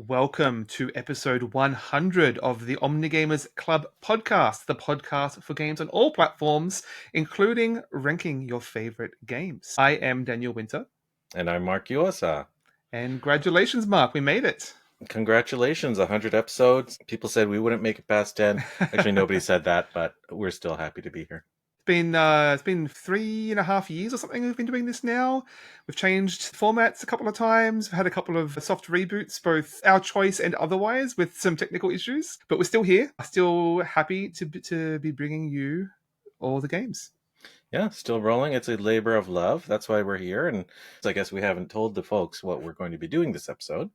Welcome to episode 100 of the Omnigamers Club podcast, the podcast for games on all platforms, including ranking your favorite games. I am Daniel Winter. And I'm Mark Uosa. And congratulations, Mark, we made it. Congratulations, 100 episodes. People said we wouldn't make it past 10. Actually, nobody said that, but we're still happy to be here. It's been 3.5 years or something we've been doing this now. We've changed formats a couple of times. We've had a couple of soft reboots, both our choice and otherwise, with some technical issues. But we're still here. Still happy to be bringing you all the games. Yeah, still rolling. It's a labor of love. That's why we're here. And I guess we haven't told the folks what we're going to be doing this episode.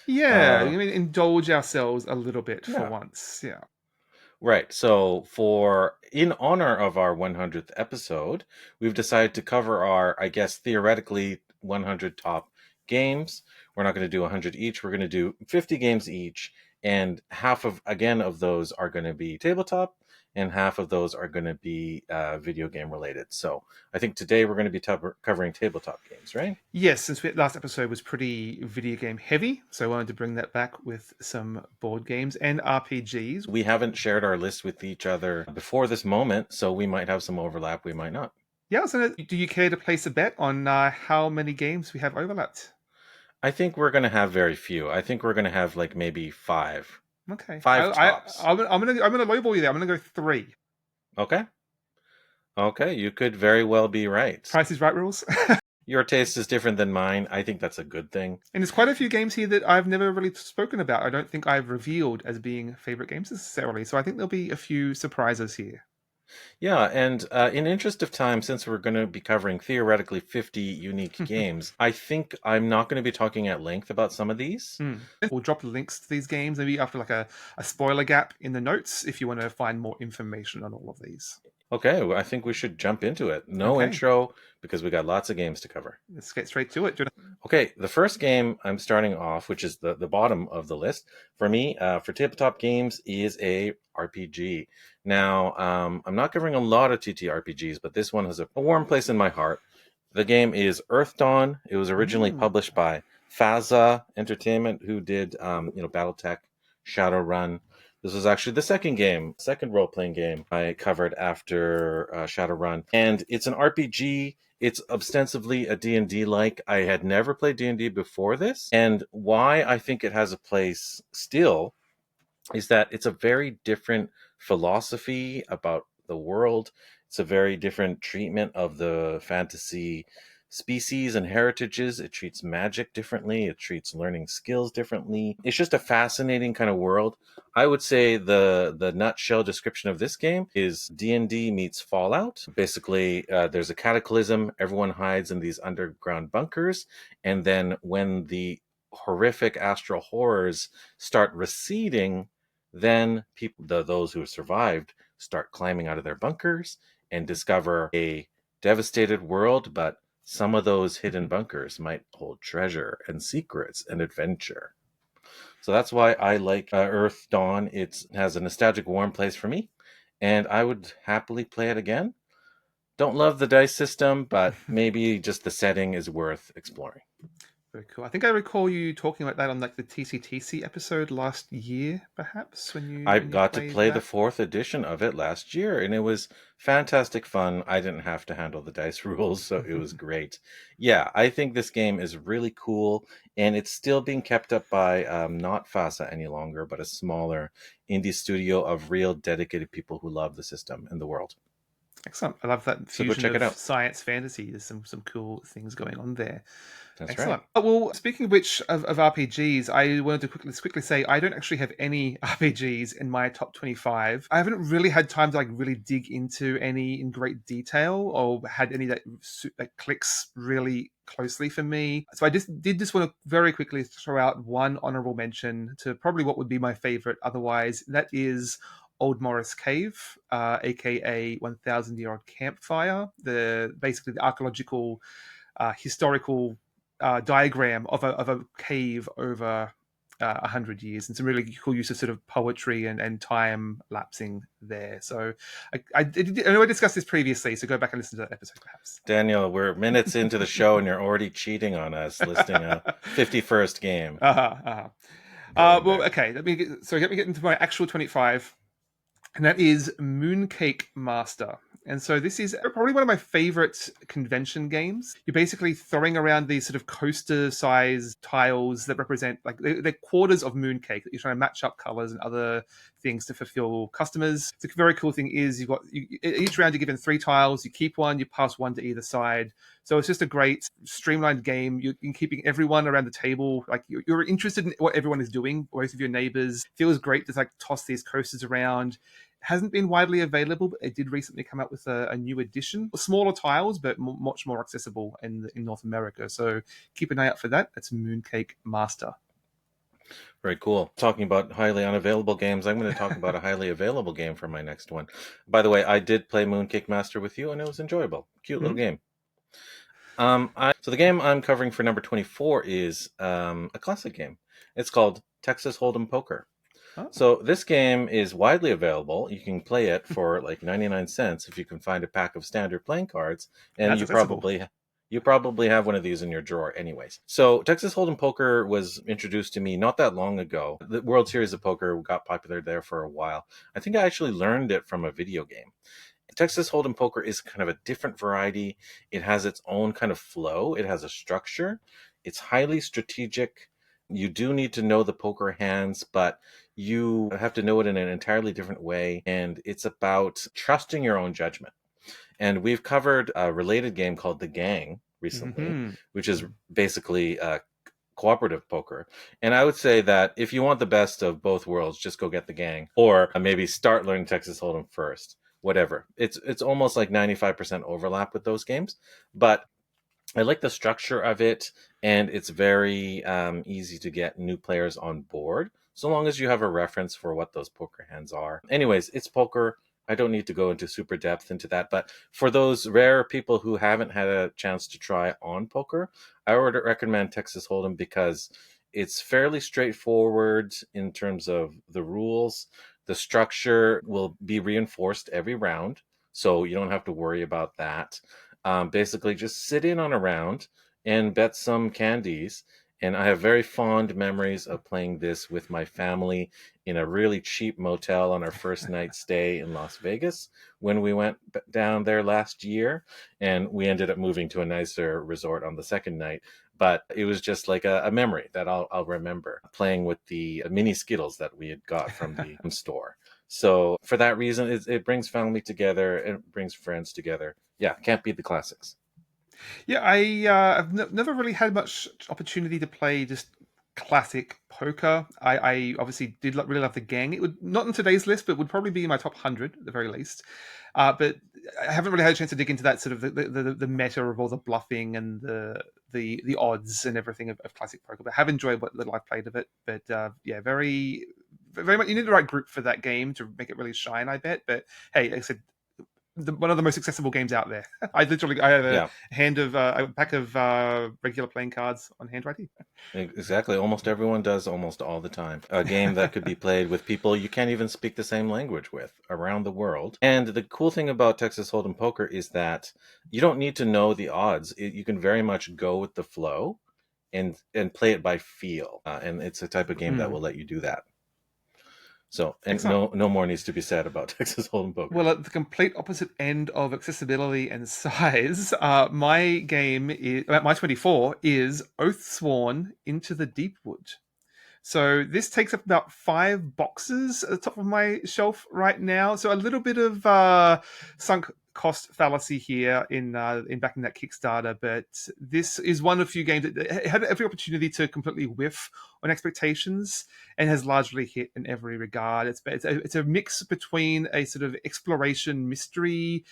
Yeah, I mean, indulge ourselves a little bit for yeah. once. Yeah. Right. So in honor of our 100th episode, we've decided to cover our, I guess, theoretically 100 top games. We're not going to do 100 each. We're going to do 50 games each. And half of those are going to be tabletop and half of those are going to be video game related. So I think today we're going to be covering tabletop games, right? Yes, since last episode was pretty video game heavy, so I wanted to bring that back with some board games and RPGs. We haven't shared our list with each other before this moment, so we might have some overlap, we might not. Yeah, so do you care to place a bet on how many games we have overlapped? I think we're going to have very few. I think we're going to have like maybe 5. Okay. Five tops. I'm gonna lowball you there. I'm gonna go 3. Okay. Okay, you could very well be right. Price is Right rules. Your taste is different than mine. I think that's a good thing. And there's quite a few games here that I've never really spoken about. I don't think I've revealed as being favorite games necessarily. So I think there'll be a few surprises here. Yeah, and in interest of time, since we're going to be covering theoretically 50 unique games, I think I'm not going to be talking at length about some of these. We'll drop links to these games maybe after like a spoiler gap in the notes if you want to find more information on all of these. Okay, well, I think we should jump into it. No intro, because we got lots of games to cover. Let's get straight to it. Okay, the first game I'm starting off, which is the bottom of the list, for me, for tabletop games, is a RPG. Now, I'm not covering a lot of TTRPGs, but this one has a warm place in my heart. The game is Earthdawn. It was originally published by Faza Entertainment, who did BattleTech, Shadowrun. This was actually the second role-playing game I covered after Shadowrun. And it's an RPG. It's ostensibly a D&D-like. I had never played D&D before this. And why I think it has a place still is that it's a very different philosophy about the world. It's a very different treatment of the fantasy species and heritages. It treats magic differently. It treats learning skills differently. It's just a fascinating kind of world. I would say the nutshell description of this game is D&D meets Fallout. Basically, there's a cataclysm. Everyone hides in these underground bunkers. And then when the horrific astral horrors start receding, then those who have survived, start climbing out of their bunkers and discover a devastated world, but some of those hidden bunkers might hold treasure and secrets and adventure. So that's why I like Earthdawn. It has a nostalgic, warm place for me, and I would happily play it again. Don't love the dice system, but maybe just the setting is worth exploring. Very cool. I think I recall you talking about that on like the TCTC episode last year, perhaps I got to play the 4th edition of it last year, and it was fantastic fun. I didn't have to handle the dice rules, so it was great. Yeah, I think this game is really cool, and it's still being kept up by not FASA any longer, but a smaller indie studio of real dedicated people who love the system and the world. Excellent. I love that fusion so go check of it out. Science fantasy. There's some cool things going on there. That's Excellent. right. Well, speaking of which of RPGs, I wanted to quickly say I don't actually have any RPGs in my top 25. I haven't really had time to like really dig into any in great detail or had any that clicks really closely for me. So I just want to very quickly throw out one honorable mention to probably what would be my favorite otherwise. That is Old Morris Cave, aka 1,000 Year Old Campfire, basically the archaeological, historical diagram of a cave over 100 years, and some really cool use of sort of poetry and time lapsing there. So I know I discussed this previously, so go back and listen to that episode perhaps. Daniel, we're minutes into the show and you're already cheating on us, listing a 51st game. Well, okay, let me get into my actual 25. And that is Mooncake Master. And so this is probably one of my favorite convention games. You're basically throwing around these sort of coaster-sized tiles that represent, like, they're quarters of mooncake that you're trying to match up colors and other things to fulfill customers. The very cool thing is each round you're given 3 tiles. You keep one, you pass one to either side. So it's just a great streamlined game. You're keeping everyone around the table. Like, you're interested in what everyone is doing. Most of your neighbors. Feels great to like toss these coasters around. Hasn't been widely available, but it did recently come out with a new edition. Smaller tiles, but much more accessible in North America. So keep an eye out for that. That's Mooncake Master. Very cool. Talking about highly unavailable games, I'm going to talk about a highly available game for my next one. By the way, I did play Mooncake Master with you, and it was enjoyable. Cute little game. So the game I'm covering for number 24 is a classic game. It's called Texas Hold'em Poker. Oh. So this game is widely available. You can play it for like 99 cents if you can find a pack of standard playing cards, and you probably have one of these in your drawer anyways. So Texas Hold'em Poker was introduced to me not that long ago. The World Series of Poker got popular there for a while. I think I actually learned it from a video game. Texas Hold'em Poker is kind of a different variety. It has its own kind of flow. It has a structure. It's highly strategic. You do need to know the poker hands, but you have to know it in an entirely different way. And it's about trusting your own judgment. And we've covered a related game called The Gang recently, which is basically cooperative poker. And I would say that if you want the best of both worlds, just go get The Gang, or maybe start learning Texas Hold'em first. Whatever. It's almost like 95% overlap with those games, but I like the structure of it, and it's very easy to get new players on board, so long as you have a reference for what those poker hands are. Anyways, it's poker. I don't need to go into super depth into that, but for those rare people who haven't had a chance to try on poker, I would recommend Texas Hold'em because it's fairly straightforward in terms of the rules. The structure will be reinforced every round, so you don't have to worry about that. Basically, just sit in on a round and bet some candies. And I have very fond memories of playing this with my family in a really cheap motel on our first night stay in Las Vegas when we went down there last year. And we ended up moving to a nicer resort on the second night. But it was just like a memory that I'll remember, playing with the mini Skittles that we had got from the store. So for that reason, it brings family together, it brings friends together. Yeah, can't beat the classics. Yeah, I've never really had much opportunity to play just classic poker. I obviously did really love The Gang. It would not on today's list, but would probably be in my top 100 at the very least. But I haven't really had a chance to dig into that sort of the meta of all the bluffing and the odds and everything of classic poker. But have enjoyed what little I've played of it. But yeah, very very much you need the right group for that game to make it really shine, I bet. But hey, like I said, one of the most accessible games out there. I have a pack of regular playing cards on hand right here. Exactly. Almost everyone does almost all the time. A game that could be played with people you can't even speak the same language with around the world. And the cool thing about Texas Hold'em Poker is that you don't need to know the odds. You can very much go with the flow and play it by feel. And it's a type of game that will let you do that. So, and no more needs to be said about Texas Hold'em Poker. Well, at the complete opposite end of accessibility and size, my 24 is Oathsworn Into the Deepwood. So this takes up about 5 boxes at the top of my shelf right now. So a little bit of sunk cost fallacy here in backing that Kickstarter, but this is one of few games that had every opportunity to completely whiff on expectations and has largely hit in every regard. It's a mix between a sort of exploration mystery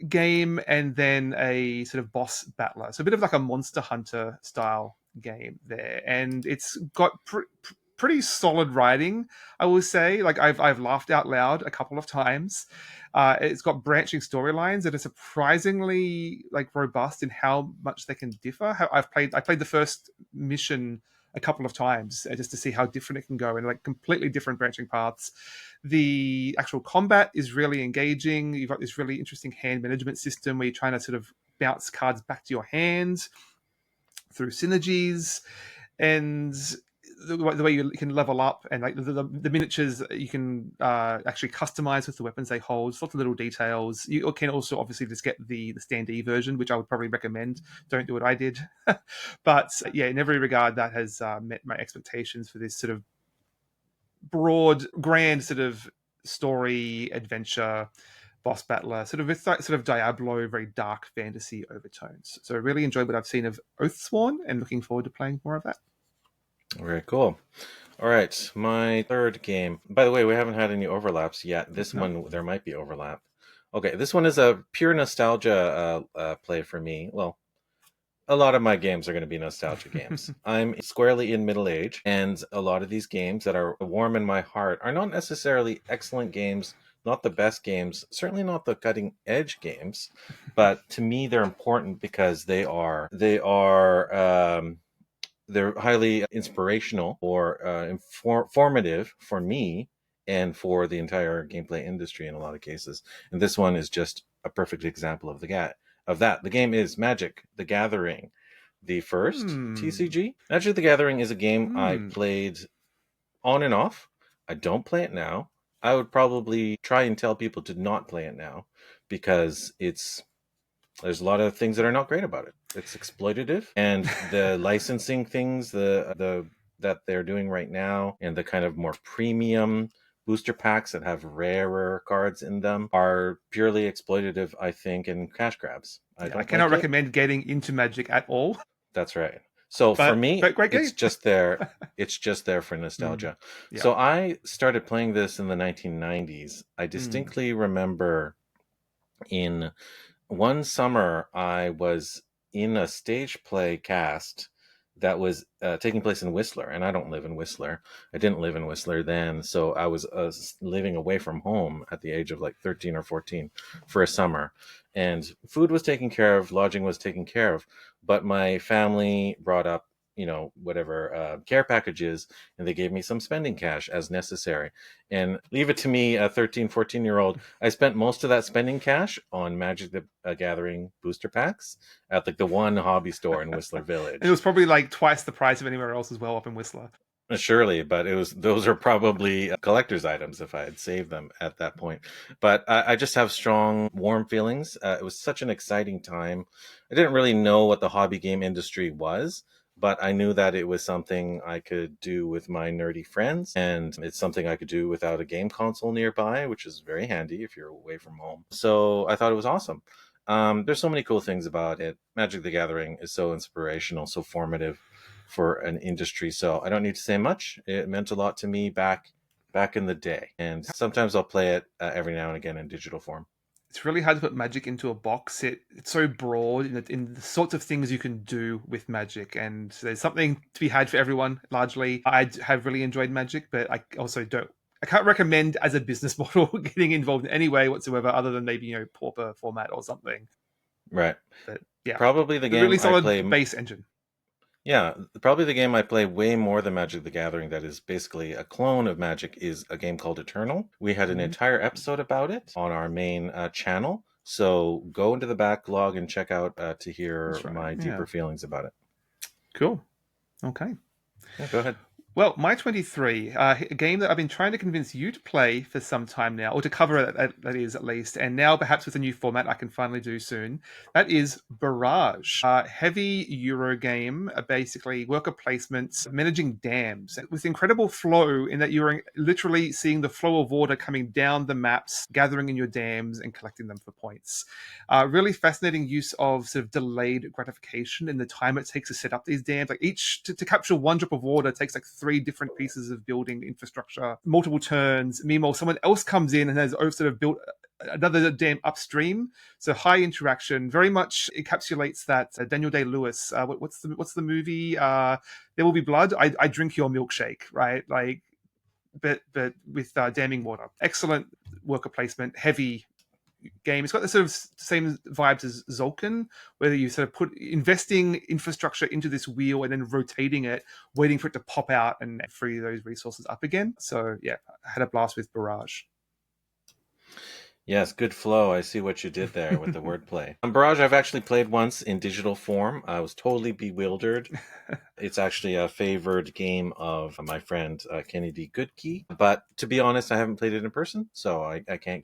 game and then a sort of boss battler. So a bit of like a Monster Hunter style game there, and it's got pretty solid writing, I will say. Like I've laughed out loud a couple of times. It's got branching storylines that are surprisingly like robust in how much they can differ. I played the first mission a couple of times just to see how different it can go, and like completely different branching paths. The actual combat is really engaging. You've got this really interesting hand management system where you're trying to sort of bounce cards back to your hands through synergies, and the way you can level up, and like the miniatures you can actually customize with the weapons they hold. Lots of little details. You can also obviously just get the standee version, which I would probably recommend. Don't do what I did. But yeah, in every regard, that has met my expectations for this sort of broad, grand sort of story adventure boss battler, sort of with sort of Diablo, very dark fantasy overtones. So I really enjoyed what I've seen of Oathsworn, and looking forward to playing more of that. Very cool. All right, my third game. By the way, we haven't had any overlaps yet. This one, there might be overlap. Okay, this one is a pure nostalgia play for me. Well, a lot of my games are going to be nostalgia games. I'm squarely in middle age, and a lot of these games that are warm in my heart are not necessarily excellent games, not the best games, certainly not the cutting edge games, but to me they're important because they're highly inspirational or informative for me and for the entire gameplay industry in a lot of cases. And this one is just a perfect example of that. The game is Magic: The Gathering, the first TCG. Magic: The Gathering is a game I played on and off. I don't play it now. I would probably try and tell people to not play it now because there's a lot of things that are not great about it. It's exploitative, and the licensing things that they're doing right now, and the kind of more premium booster packs that have rarer cards in them are purely exploitative, I think, and cash grabs. I cannot recommend getting into Magic at all. That's right. So for me, it's just there. It's just there for nostalgia. Yeah. So I started playing this in the 1990s. I distinctly remember in one summer I was in a stage play cast that was taking place in Whistler, and I don't live in Whistler. I didn't live in Whistler then, so I was living away from home at the age of like 13 or 14 for a summer, and food was taken care of, lodging was taken care of, but my family brought up whatever care packages, and they gave me some spending cash as necessary. And leave it to me, a 13, 14-year-old, I spent most of that spending cash on Magic the Gathering booster packs at like the one hobby store in Whistler Village. It was probably like twice the price of anywhere else as well up in Whistler. Surely, but those are probably collector's items if I had saved them at that point. But I just have strong, warm feelings. It was such an exciting time. I didn't really know what the hobby game industry was, but I knew that it was something I could do with my nerdy friends, and it's something I could do without a game console nearby, which is very handy if you're away from home. So I thought it was awesome. There's so many cool things about it. Magic the Gathering is so inspirational, so formative for an industry. So I don't need to say much. It meant a lot to me back in the day. And sometimes I'll play it every now and again in digital form. It's really hard to put Magic into a box. It's so broad in the sorts of things you can do with Magic, and there's something to be had for everyone, largely. I have really enjoyed Magic, but I also I can't recommend as a business model getting involved in any way whatsoever, other than maybe, pauper format or something. Right. But yeah. Probably the game really solid I play base engine. Yeah, probably the game I play way more than Magic the Gathering that is basically a clone of Magic is a game called Eternal. We had an entire episode about it on our main channel, so go into the backlog and check out to hear my deeper feelings about it. Cool. Okay. Yeah, go ahead. Well, my 23, a game that I've been trying to convince you to play for some time now, or to cover it, that is at least, and now perhaps with a new format I can finally do soon. That is Barrage, heavy Euro game, basically worker placements, managing dams with incredible flow in that you're literally seeing the flow of water coming down the maps, gathering in your dams and collecting them for points. Really fascinating use of sort of delayed gratification in the time it takes to set up these dams. Like to capture one drop of water takes like 3 different pieces of building infrastructure, multiple turns. Meanwhile, someone else comes in and has sort of built another dam upstream. So high interaction, very much encapsulates that Daniel Day-Lewis. What's the movie? There Will Be Blood. I drink your milkshake, right? But with damming water. Excellent worker placement, heavy game. It's got the sort of same vibes as Zolkin, where you sort of investing infrastructure into this wheel and then rotating it, waiting for it to pop out and free those resources up again. So yeah, I had a blast with Barrage. Yes, good flow. I see what you did there with the wordplay. Barrage, I've actually played once in digital form. I was totally bewildered. It's actually a favored game of my friend Kenny D. Goodkey. But to be honest, I haven't played it in person, so I can't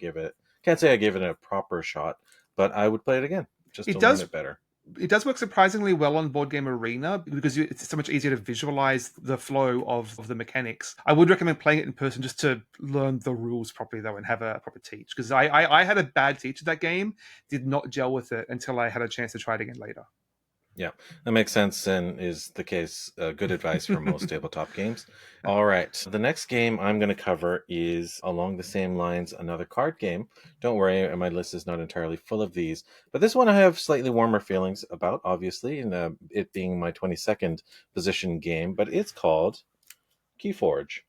say I gave it a proper shot. But I would play it again just to learn it better. It does work surprisingly well on Board Game Arena because it's so much easier to visualize the flow of the mechanics. I would recommend playing it in person just to learn the rules properly, though, and have a proper teach. Because I had a bad teach of that game, did not gel with it until I had a chance to try it again later. Yeah, that makes sense and is the case. Good advice for most tabletop games. All right. The next game I'm going to cover is along the same lines, another card game. Don't worry, my list is not entirely full of these. But this one I have slightly warmer feelings about, obviously, and it being my 22nd position game. But it's called Keyforge.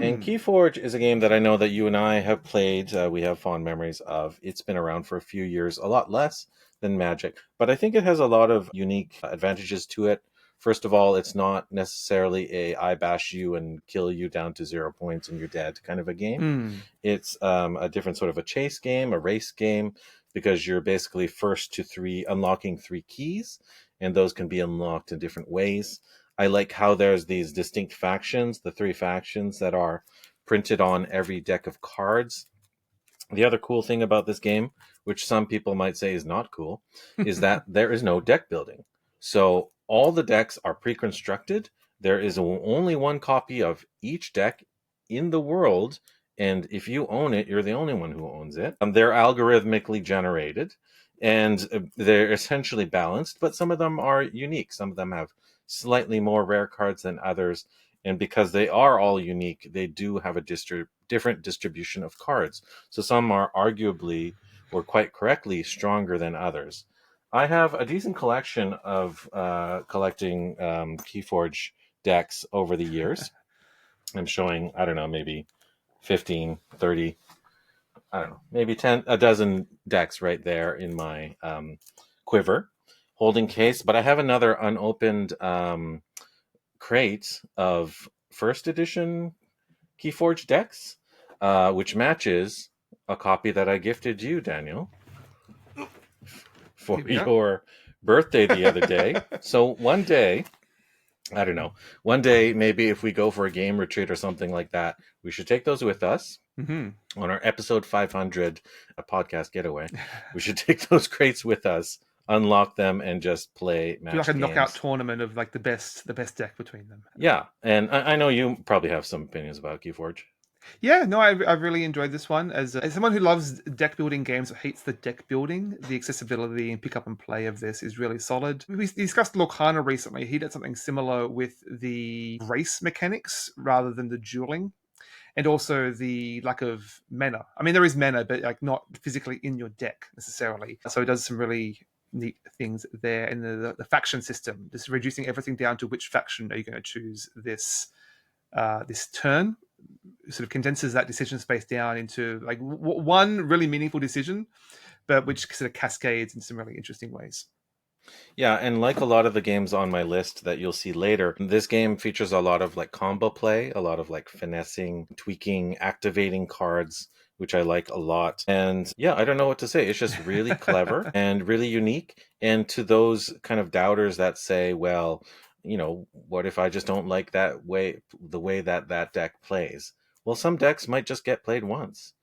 And Keyforge is a game that I know that you and I have played. We have fond memories of. It's been around for a few years, a lot less than Magic, but I think it has a lot of unique advantages to it. First of all, it's not necessarily I bash you and kill you down to 0 points and you're dead kind of a game. It's a different sort of a chase game, a race game, because you're basically first to unlocking 3 keys, and those can be unlocked in different ways. I like how there's these distinct factions, the 3 factions that are printed on every deck of cards. The other cool thing about this game, which some people might say is not cool, is that there is no deck building. So all the decks are pre-constructed. There is only one copy of each deck in the world, and if you own it, you're the only one who owns it. They're algorithmically generated, and they're essentially balanced, but some of them are unique. Some of them have slightly more rare cards than others, and because they are all unique, they do have a different distribution of cards. So some are arguably, or quite correctly, stronger than others. I have a decent collection of collecting Keyforge decks over the years. I'm showing, I don't know, maybe 15, 30, I don't know, maybe 10, a dozen decks right there in my quiver, holding case. But I have another unopened crate of first edition Keyforge decks, which matches a copy that I gifted you, Daniel, for your birthday the other day. So one day, I don't know, one day maybe if we go for a game retreat or something like that, we should take those with us. On our episode 500, a podcast getaway. We should take those crates with us, unlock them, and just play match like a games. knockout tournament of like the best deck between them. Yeah, and I know you probably have some opinions about Keyforge. Yeah, no, I really enjoyed this one. As someone who loves deck building games, hates the deck building, the accessibility and pick up and play of this is really solid. We discussed Lorcana recently. He did something similar with the race mechanics rather than the dueling, and also the lack of mana. I mean, there is mana, but like not physically in your deck necessarily. So it does some really neat things there. And the faction system, just reducing everything down to which faction are you going to choose this turn, sort of condenses that decision space down into like one really meaningful decision, but which sort of cascades in some really interesting ways. Yeah, and like a lot of the games on my list that you'll see later, this game features a lot of like combo play, a lot of like finessing, tweaking, activating cards, which I like a lot. And yeah, I don't know what to say. It's just really clever and really unique. And to those kind of doubters that say, well, you know, what if I just don't like the way that deck plays? Well, some decks might just get played once.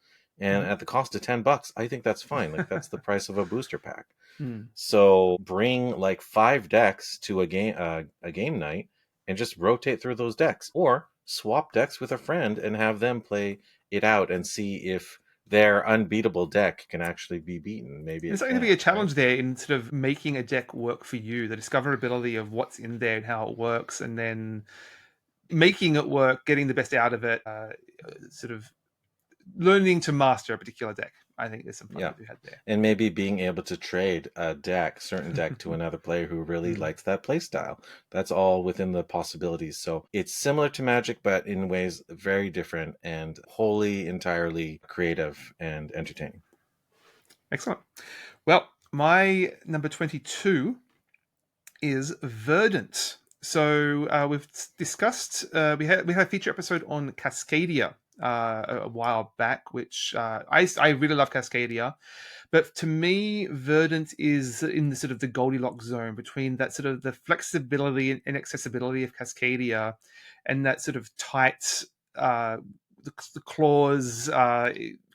And at the cost of $10, I think that's fine. Like that's the price of a booster pack. So bring like 5 decks to a game night and just rotate through those decks, or swap decks with a friend and have them play it out and see if their unbeatable deck can actually be beaten. Maybe there's going to be a challenge there in sort of making a deck work for you, the discoverability of what's in there and how it works, and then making it work, getting the best out of it, sort of learning to master a particular deck. I think there's some fun to be had there. And maybe being able to trade a certain deck to another player who really likes that play style. That's all within the possibilities. So it's similar to Magic, but in ways very different and wholly, entirely creative and entertaining. Excellent. Well, my number 22 is Verdant. So we've discussed we had a feature episode on Cascadia a while back, which I really love Cascadia, but to me, Verdant is in the sort of the Goldilocks zone between that sort of the flexibility and accessibility of Cascadia, and that sort of tight the claws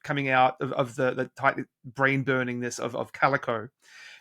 coming out of the tight brain burningness of Calico.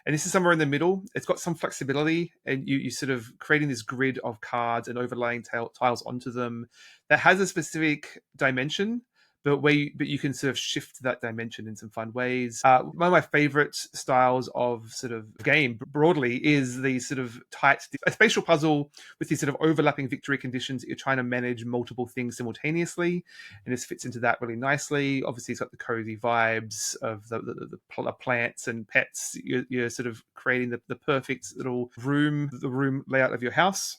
And this is somewhere in the middle. It's got some flexibility, and you sort of creating this grid of cards and overlaying tiles onto them that has a specific dimension, but you can sort of shift that dimension in some fun ways. One of my favorite styles of sort of game broadly is the sort of tight a spatial puzzle with these sort of overlapping victory conditions that you're trying to manage multiple things simultaneously, and this fits into that really nicely. Obviously, it's got the cozy vibes of the plants and pets. You're sort of creating the perfect little the room layout of your house.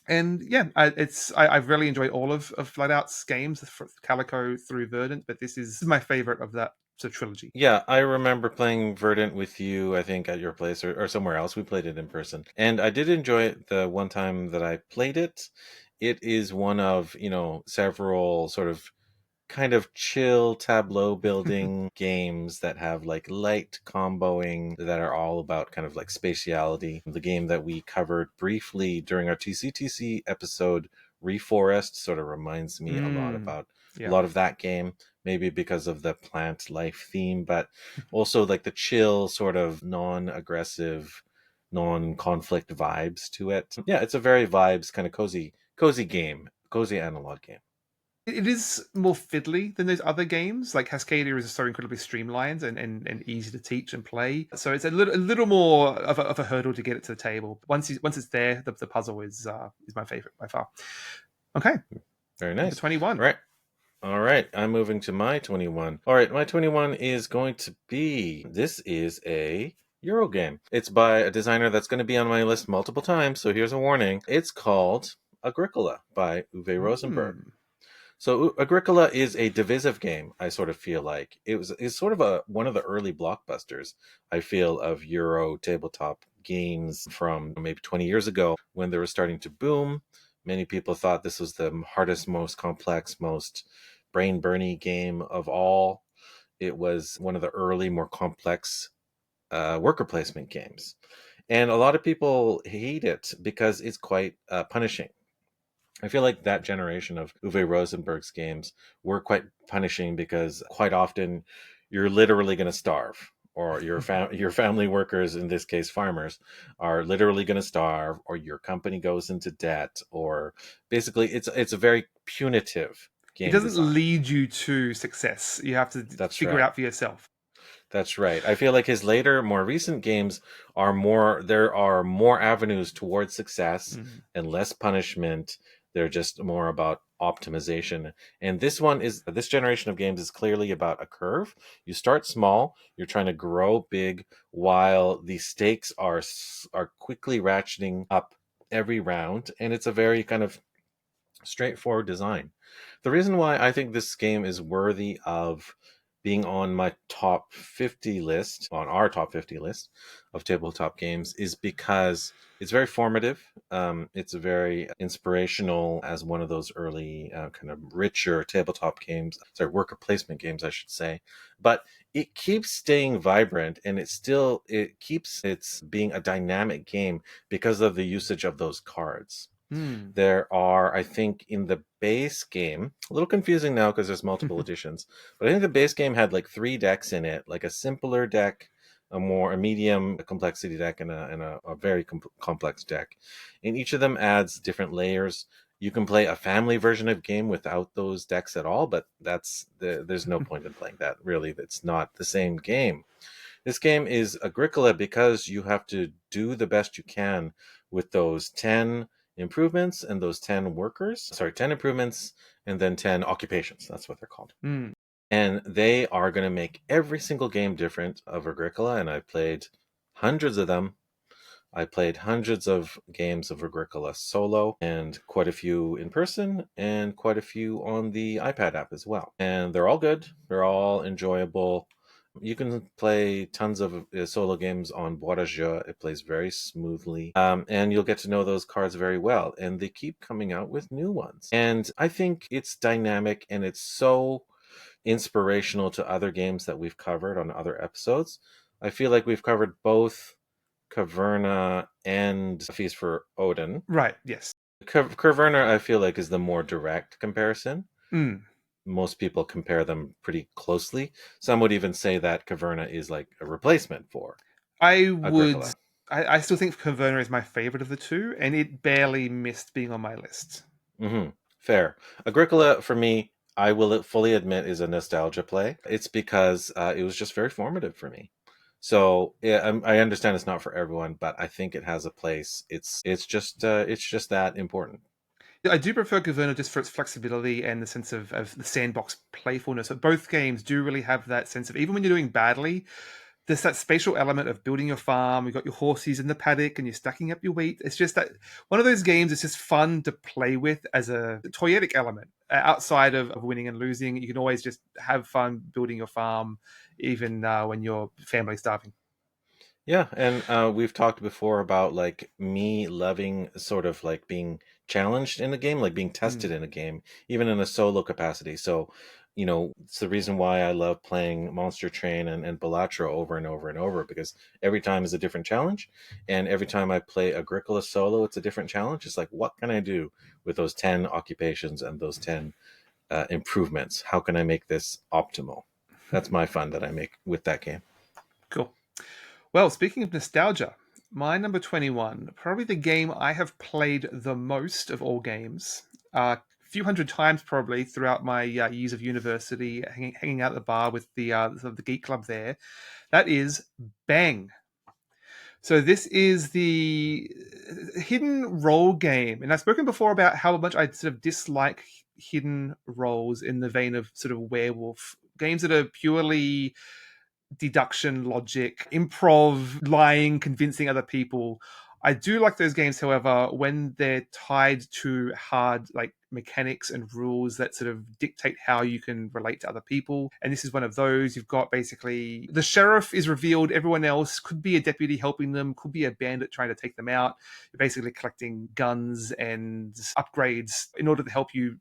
And yeah, I've really enjoyed all of Flat Out's games, Calico through Verdant, but this is my favorite of that sort of trilogy. Yeah, I remember playing Verdant with you, I think, at your place or somewhere else. We played it in person. And I did enjoy it the one time that I played it. It is one of, several sort of kind of chill tableau building games that have like light comboing that are all about kind of like spatiality. The game that we covered briefly during our TCTC episode, Reforest, sort of reminds me a lot about a Yeah. lot of that game, maybe because of the plant life theme, but also like the chill, sort of non-aggressive, non-conflict vibes to it. Yeah, it's a very vibes kind of cozy game, cozy analog game. It is more fiddly than those other games. Like Cascadia is so incredibly streamlined and easy to teach and play. So it's a little more of a hurdle to get it to the table. Once it's there, the puzzle is my favorite by far. Okay, Very number nice. 21. All right. All right, I'm moving to my 21. All right, my 21 is going to be this is a Euro game. It's by a designer that's going to be on my list multiple times, so here's a warning. It's called Agricola by Uwe Rosenberg. Mm. So Agricola is a divisive game, I sort of feel like. It's sort of one of the early blockbusters, I feel, of Euro tabletop games from maybe 20 years ago when they were starting to boom. Many people thought this was the hardest, most complex, most brain burny game of all. It was one of the early, more complex worker placement games. And a lot of people hate it because it's quite punishing. I feel like that generation of Uwe Rosenberg's games were quite punishing because quite often you're literally going to starve, or your family workers, in this case farmers, are literally going to starve, or your company goes into debt, or basically it's a very punitive It game doesn't design. lead you to success. You have to That's figure it right. out for yourself. That's right. I feel like his later, more recent games there are more avenues towards success Mm. and less punishment. They're just more about optimization. And this generation of games is clearly about a curve. You start small, you're trying to grow big while the stakes are quickly ratcheting up every round. And it's a very kind of straightforward design. The reason why I think this game is worthy of being on my top 50 list, on our top 50 list of tabletop games, is because it's very formative. It's very inspirational as one of those early kind of richer tabletop games, sorry, worker placement games, I should say. But it keeps staying vibrant, and it keeps its being a dynamic game because of the usage of those cards. Mm. There are, I think, in the base game, a little confusing now because there's multiple editions, but I think the base game had like 3 decks in it, like a simpler deck, a medium complexity deck, and a very complex deck. And each of them adds different layers. You can play a family version of game without those decks at all, but there's no point in playing that. Really, it's not the same game. This game is Agricola because you have to do the best you can with those 10 improvements and those 10 workers. Sorry, 10 improvements and then 10 occupations. That's what they're called. Mm. And they are going to make every single game different of Agricola. And I played hundreds of them. I played hundreds of games of Agricola solo and quite a few in person and quite a few on the iPad app as well. And they're all good. They're all enjoyable. You can play tons of solo games on bois de jeu. It plays very smoothly, and you'll get to know those cards very well. And they keep coming out with new ones. And I think it's dynamic, and it's so inspirational to other games that we've covered on other episodes. I feel like we've covered both Caverna and Feast for Odin. Right. Yes. Caverna, I feel like, is the more direct comparison. Mm. Most people compare them pretty closely. Some would even say that Caverna is like a replacement for I would. Agricola. I still think Caverna is my favorite of the two, and it barely missed being on my list. Mm-hmm. Fair. Agricola, for me, I will fully admit, is a nostalgia play. It's because it was just very formative for me. So yeah, I understand it's not for everyone, but I think it has a place. It's just that important. I do prefer Caverna just for its flexibility and the sense of the sandbox playfulness. But both games do really have that sense of, even when you're doing badly, there's that spatial element of building your farm. You've got your horses in the paddock and you're stacking up your wheat. It's just that one of those games it's just fun to play with as a toyetic element. Outside of winning and losing, you can always just have fun building your farm, even when your family's starving. Yeah, and we've talked before about like me loving sort of like being challenged in a game, like being tested Mm. in a game, even in a solo capacity. So, it's the reason why I love playing Monster Train and Balatro over and over and over, because every time is a different challenge. And every time I play Agricola solo, it's a different challenge. It's like, what can I do with those 10 occupations and those 10 improvements? How can I make this optimal? That's my fun that I make with that game. Cool. Well, speaking of nostalgia, my number 21, probably the game I have played the most of all games. A few hundred times probably throughout my years of university, hanging out at the bar with the geek club there. That is Bang. So this is the hidden role game, and I've spoken before about how much I sort of dislike hidden roles in the vein of sort of werewolf games that are purely deduction, logic, improv, lying, convincing other people. I do like those games, however, when they're tied to hard like mechanics and rules that sort of dictate how you can relate to other people. And this is one of those. You've got basically the sheriff is revealed, everyone else could be a deputy helping them, could be a bandit trying to take them out. You're basically collecting guns and upgrades in order to help you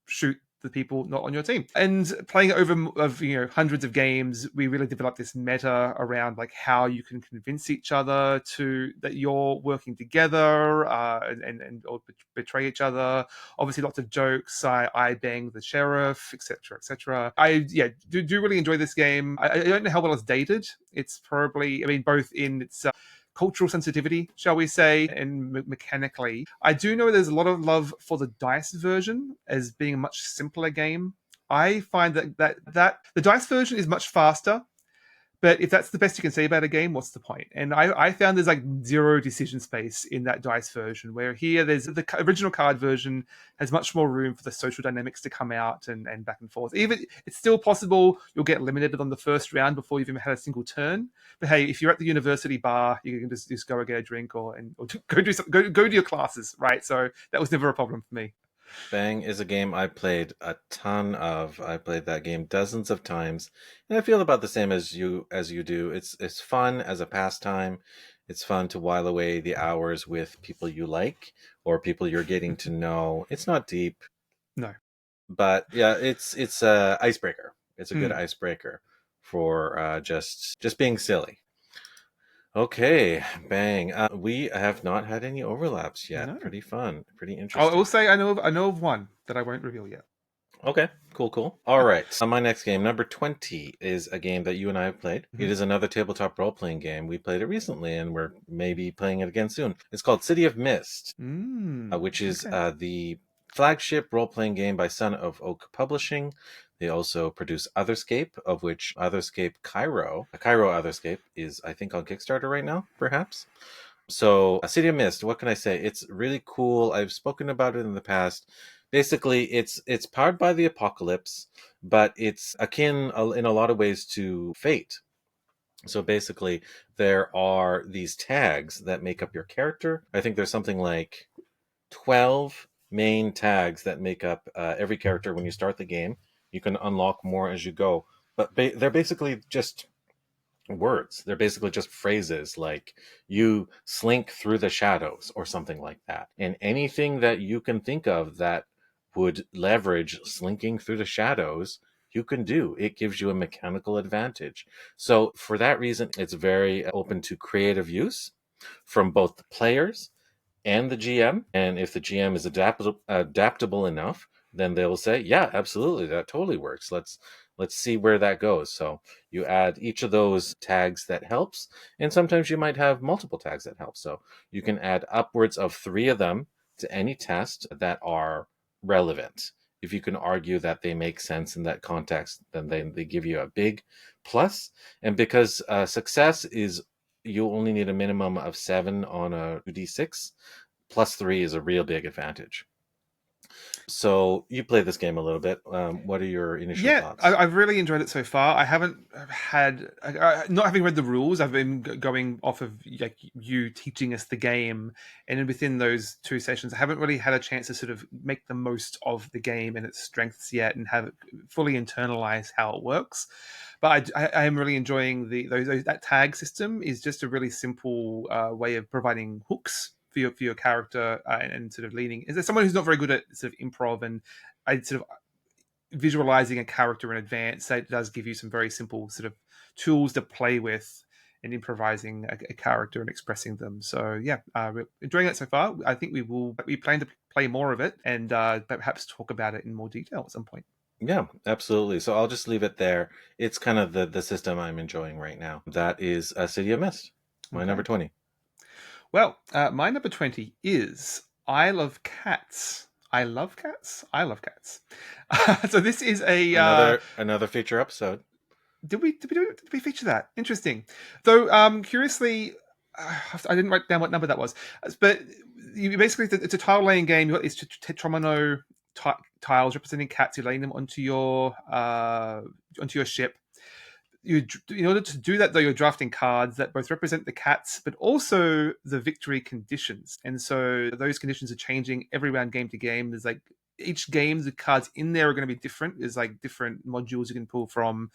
shoot the people not on your team. And playing it over of hundreds of games, we really developed this meta around like how you can convince each other to that you're working together and or betray each other. Obviously, lots of jokes. I bang the sheriff, etc., etc. I do really enjoy this game. I don't know how well it's dated. It's probably, I mean, both in its cultural sensitivity, shall we say, and mechanically. I do know there's a lot of love for the dice version as being a much simpler game. I find that the dice version is much faster, but if that's the best you can say about a game, what's the point? And I found there's like zero decision space in that dice version, where here there's the original card version has much more room for the social dynamics to come out and back and forth. Even it's still possible you'll get eliminated on the first round before you've even had a single turn. But hey, if you're at the university bar, you can just go and get a drink or go do some, go to your classes, right? So that was never a problem for me. Bang is a game I played a ton of. I played that game dozens of times, and I feel about the same as you do. It's fun as a pastime. It's fun to while away the hours with people you like or people you're getting to know. It's not deep, No. but yeah, it's a icebreaker. It's a good Mm, icebreaker for just being silly. Okay, Bang. We have not had any overlaps yet. no. Pretty fun. Pretty I will interesting. say I know of one that I won't reveal yet. Okay, cool, cool. All right. My next game, number 20, is a game that you and I have played. Mm-hmm. It is another tabletop role playing game. We played it recently and we're maybe playing it again soon. It's called City of Mist, which is Okay. the flagship role playing game by Son of Oak Publishing. They also produce Otherscape, of which Otherscape Cairo Otherscape is, I think, on Kickstarter right now, perhaps. So, City of Mist, what can I say? It's really cool. I've spoken about it in the past. Basically, it's powered by the apocalypse, but it's akin in a lot of ways to Fate. So basically, there are these tags that make up your character. I think there's something like 12 main tags that make up every character when you start the game. You can unlock more as you go, but they're basically just words. They're basically just phrases like you slink through the shadows or something like that. And anything that you can think of that would leverage slinking through the shadows, you can do. It gives you a mechanical advantage. So for that reason, it's very open to creative use from both the players and the GM. And if the GM is adaptable enough, then they'll say, yeah, absolutely, that totally works. Let's see where that goes. So you add each of those tags that helps, and sometimes you might have multiple tags that help. So you can add upwards of 3 of them to any test that are relevant. If you can argue that they make sense in that context, then they give you a big plus. And because success is, you only need a minimum of 7 on a 2d6, plus 3 is a real big advantage. So you play this game a little bit. What are your initial Yeah, thoughts? I've really enjoyed it so far. I haven't had, not having read the rules, I've been going off of like you teaching us the game, and within those 2 sessions, I haven't really had a chance to sort of make the most of the game and its strengths yet, and have it fully internalize how it works. But I am really enjoying that tag system. Is just a really simple way of providing hooks for your character, and sort of leading. Is there someone who's not very good at sort of improv, and I sort of visualizing a character in advance, that does give you some very simple sort of tools to play with in improvising a character and expressing them. So yeah, we're enjoying it so far. I think we plan to play more of it, and perhaps talk about it in more detail at some point. Yeah, absolutely. So I'll just leave it there. It's kind of the system I'm enjoying right now. That is a City of Mist, my number Okay. 20. Well, my number 20 is I Love Cats. I love cats. I love cats. So this is a Another feature episode. did we feature that? Interesting. Though, curiously, I didn't write down what number that was, but you basically it's a tile laying game. You got these tetromino tiles representing cats. You're laying them onto your ship. In order to do that, though, you're drafting cards that both represent the cats, but also the victory conditions. And so those conditions are changing every round, game to game. There's like each game, the cards in there are going to be different. There's like different modules you can pull from,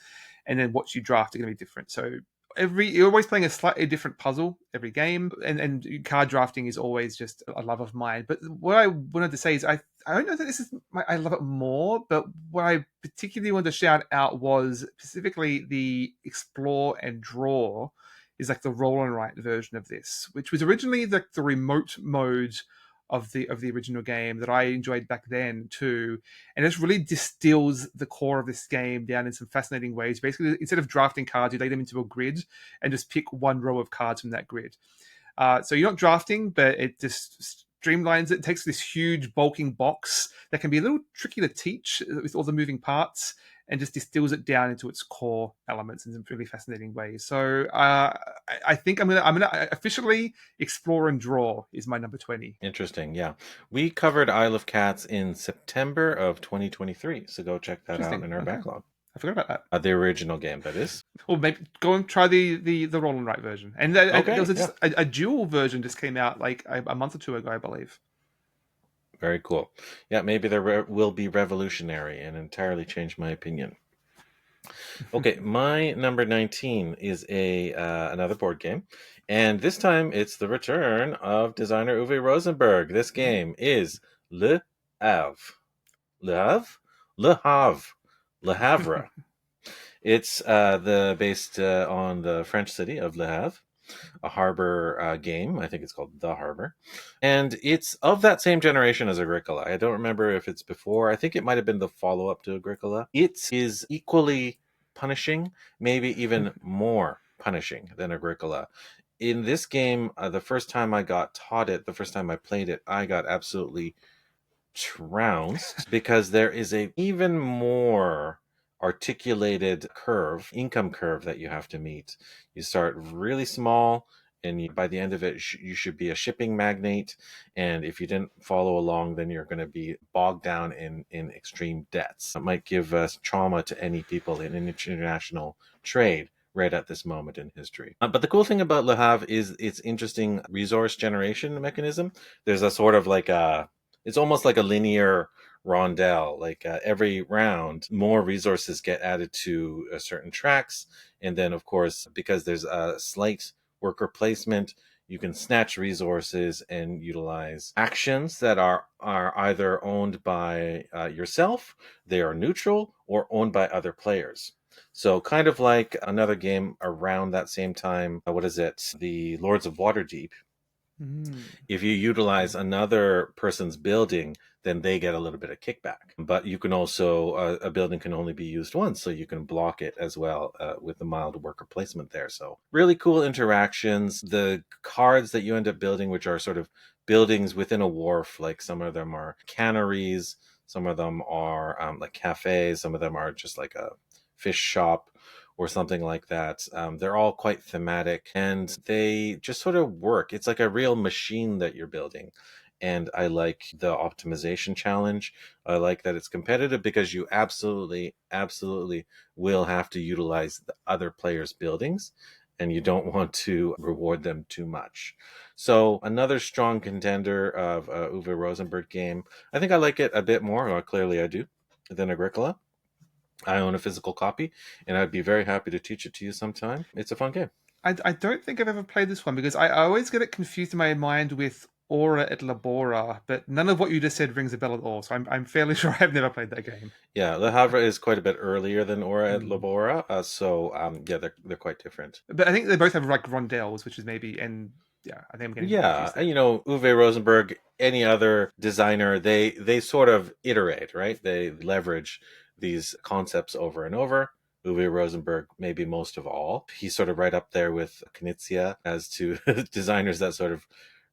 and then what you draft are going to be different. So you're always playing a slightly different puzzle every game, and card drafting is always just a love of mine. But what I wanted to say is I don't know that this is I love it more, but what I particularly wanted to shout out was specifically the explore and draw is like the roll and write version of this, which was originally the remote mode of the original game that I enjoyed back then too, and it really distills the core of this game down in some fascinating ways. Basically, instead of drafting cards, you lay them into a grid and just pick one row of cards from that grid. So you're not drafting, but it just streamlines it. It takes this huge bulking box that can be a little tricky to teach with all the moving parts, and just distills it down into its core elements in some really fascinating ways. So I think I'm gonna officially explore and draw is my number 20. Interesting. Yeah. We covered Isle of Cats in September of 2023. So go check that out Interesting. in our Okay, backlog. I forgot about that. The original game, that is. Or maybe go and try the roll and write version. And there Okay. was Yeah. a dual version just came out like a month or two ago, I believe. Very cool. Yeah. Maybe there will be revolutionary and entirely change my opinion. Okay, my number 19 is a another board game, and this time it's the return of designer Uwe Rosenberg. This game is Le Havre. Le Havre? Le Havre. Le Havre. It's based on the French city of Le Havre, a harbor game. I think it's called The Harbor. And it's of that same generation as Agricola. I don't remember if it's before. I think it might have been the follow up to Agricola. It is equally punishing, maybe even more punishing than Agricola. In this game, the first time I got taught it, the first time I played it, I got absolutely trounced because there is a even more articulated income curve that you have to meet. You start really small, and by the end of it, you should be a shipping magnate. And if you didn't follow along, then you're going to be bogged down in extreme debts. It might give trauma to any people in international trade right at this moment in history. But the cool thing about Le Havre is its interesting resource generation mechanism. There's a sort of like it's almost like a linear rondel. Like every round, more resources get added to certain tracks. And then, of course, because there's a slight worker placement, you can snatch resources and utilize actions that are either owned by yourself, they are neutral, or owned by other players. So kind of like another game around that same time, what is it? The Lords of Waterdeep. Mm. If you utilize another person's building, then they get a little bit of kickback. But you can also, a building can only be used once, so you can block it as well with the mild worker placement there. So really cool interactions. The cards that you end up building, which are sort of buildings within a wharf, like some of them are canneries, some of them are like cafes, some of them are just like a fish shop or something like that. They're all quite thematic and they just sort of work. It's like a real machine that you're building. And I like the optimization challenge. I like that it's competitive because you absolutely, absolutely will have to utilize the other players' buildings and you don't want to reward them too much. So another strong contender of Uwe Rosenberg game. I think I like it a bit more, or clearly I do, than Agricola. I own a physical copy, and I'd be very happy to teach it to you sometime. It's a fun game. I don't think I've ever played this one because I always get it confused in my mind with Aura et Labora, but none of what you just said rings a bell at all. So I'm fairly sure I've never played that game. Yeah, Le Havre is quite a bit earlier than Ora et Mm. Labora, so yeah, they're quite different. But I think they both have like rondels, which is maybe and yeah, I think I'm getting Yeah, confused and there. Uwe Rosenberg, any other designer, they sort of iterate, right? They leverage these concepts over and over. Uwe Rosenberg, maybe most of all. He's sort of right up there with Knizia as to designers that sort of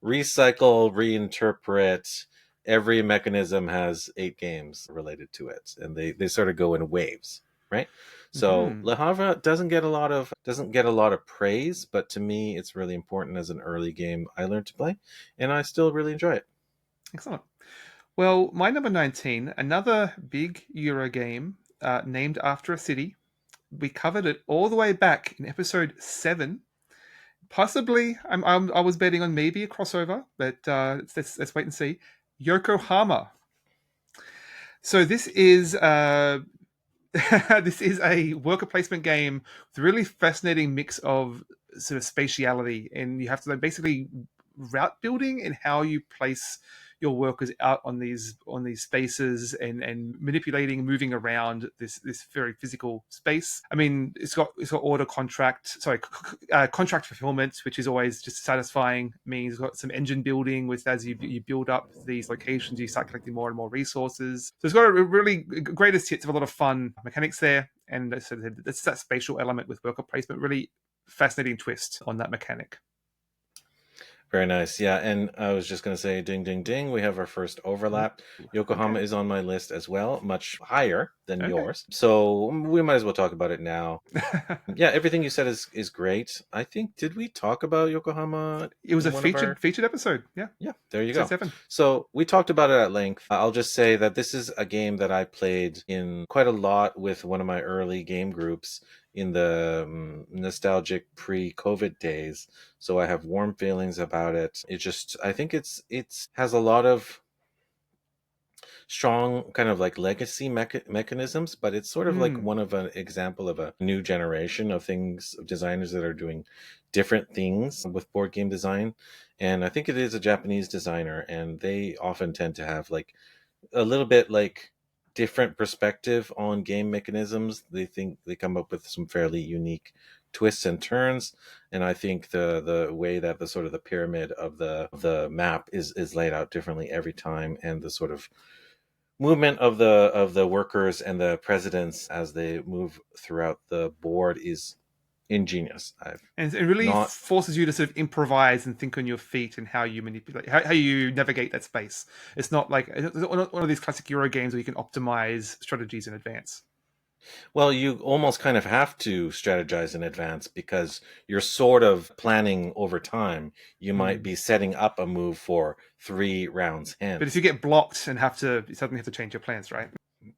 recycle, reinterpret. Every mechanism has 8 games related to it, and they sort of go in waves, right? So Hmm. Le Havre doesn't get a lot of praise, but to me, it's really important as an early game I learned to play, and I still really enjoy it. Excellent. Well, my number 19, another big Euro game named after a city. We covered it all the way back in episode 7. Possibly, I was betting on maybe a crossover, but let's wait and see. Yokohama. So this is this is a worker placement game with a really fascinating mix of sort of spatiality, and you have to like, basically route building and how you place your workers out on these spaces and manipulating, moving around this very physical space. I mean, it's got order contract, sorry, contract fulfillment, which is always just satisfying. I mean, it's got some engine building, which as you build up these locations, you start collecting more and more resources. So it's got a really greatest hits of a lot of fun mechanics there, and it's that spatial element with worker placement. Really fascinating twist on that mechanic. Very nice. Yeah, and I was just going to say ding, ding, ding. We have our first Ooh, overlap. Yokohama okay, is on my list as well, much higher than okay. yours. So we might as well talk about it now. Yeah, everything you said is great. I think, did we talk about Yokohama It was a in one of our. featured episode. Yeah, Yeah, there you episode go. 7. So we talked about it at length. I'll just say that this is a game that I played in quite a lot with one of my early game groups in the nostalgic pre-COVID days. So I have warm feelings about it. I think it's has a lot of strong kind of like legacy mechanisms, but it's sort of like Hmm. one of an example of a new generation of things of designers that are doing different things with board game design. And I think it is a Japanese designer, and they often tend to have like a little bit like different perspective on game mechanisms. They think they come up with some fairly unique twists and turns, and I think the way that the sort of the pyramid of the map is laid out differently every time, and the sort of movement of the workers and the presidents as they move throughout the board is ingenious. I've And it really not forces you to sort of improvise and think on your feet and how you manipulate, how you navigate that space. It's not like it's not one of these classic Euro games where you can optimize strategies in advance. Well, you almost kind of have to strategize in advance because you're sort of planning over time. You might Hmm. be setting up a move for 3 rounds But if you hence. get blocked and you suddenly have to change your plans, right?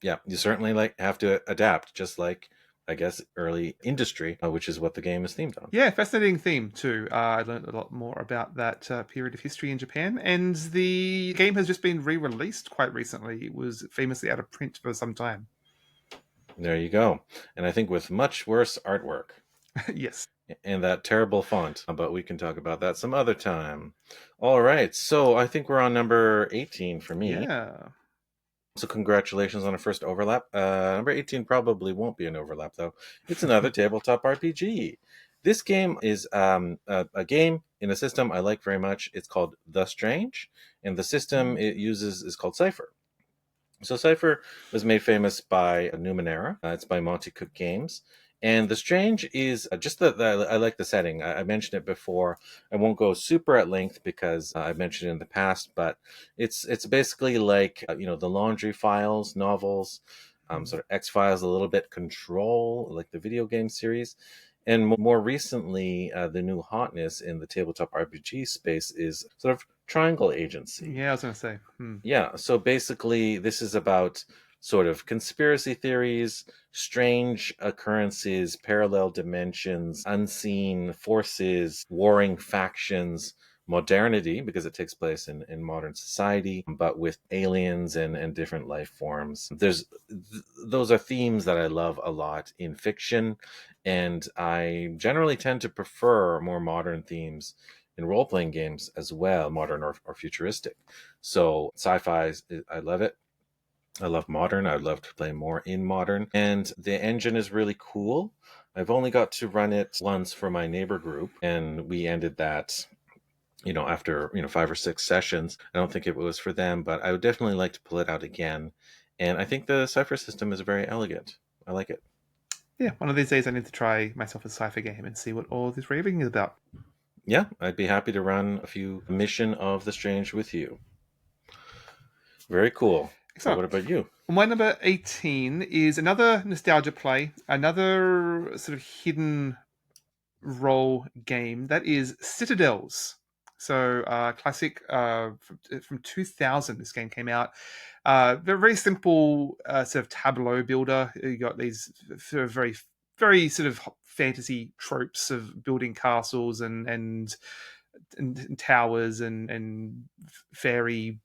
Yeah, you certainly like have to adapt, just like I guess, early industry, which is what the game is themed on. Yeah, fascinating theme too. I learned a lot more about that period of history in Japan, and the game has just been re-released quite recently. It was famously out of print for some time. There you go. And I think with much worse artwork Yes. and that terrible font, but we can talk about that some other time. All right, so I think we're on number 18 for me. Yeah. So congratulations on a first overlap. Number 18 probably won't be an overlap, though. It's another tabletop RPG. This game is a game in a system I like very much. It's called The Strange, and the system it uses is called Cypher. So Cypher was made famous by Numenera. It's by Monty Cook Games. And The Strange is just I like the setting. I mentioned it before. I won't go super at length because I've mentioned it in the past, but it's basically like the Laundry Files novels, sort of X-Files, a little bit Control, like the video game series. And more recently, the new hotness in the tabletop RPG space is sort of Triangle Agency. Yeah, I was going to say. Yeah, so basically, this is about sort of conspiracy theories, strange occurrences, parallel dimensions, unseen forces, warring factions, modernity, because it takes place in modern society, but with aliens and different life forms. Those are themes that I love a lot in fiction, and I generally tend to prefer more modern themes in role-playing games as well, modern or futuristic. So sci-fi, I love it. I love modern. I'd love to play more in modern. And the engine is really cool. I've only got to run it once for my neighbor group, and we ended that, after, 5 or 6 sessions. I don't think it was for them, but I would definitely like to pull it out again. And I think the Cypher system is very elegant. I like it. Yeah, one of these days I need to try myself a sci-fi game and see what all this raving is about. Yeah, I'd be happy to run a few Mission of the Strange with you. Very cool. So Excellent. what about you? My number 18 is another nostalgia play, another sort of hidden role game that is Citadels. So, classic from 2000, this game came out. Very, very simple sort of tableau builder. You got these sort of very, very sort of fantasy tropes of building castles and towers and fairy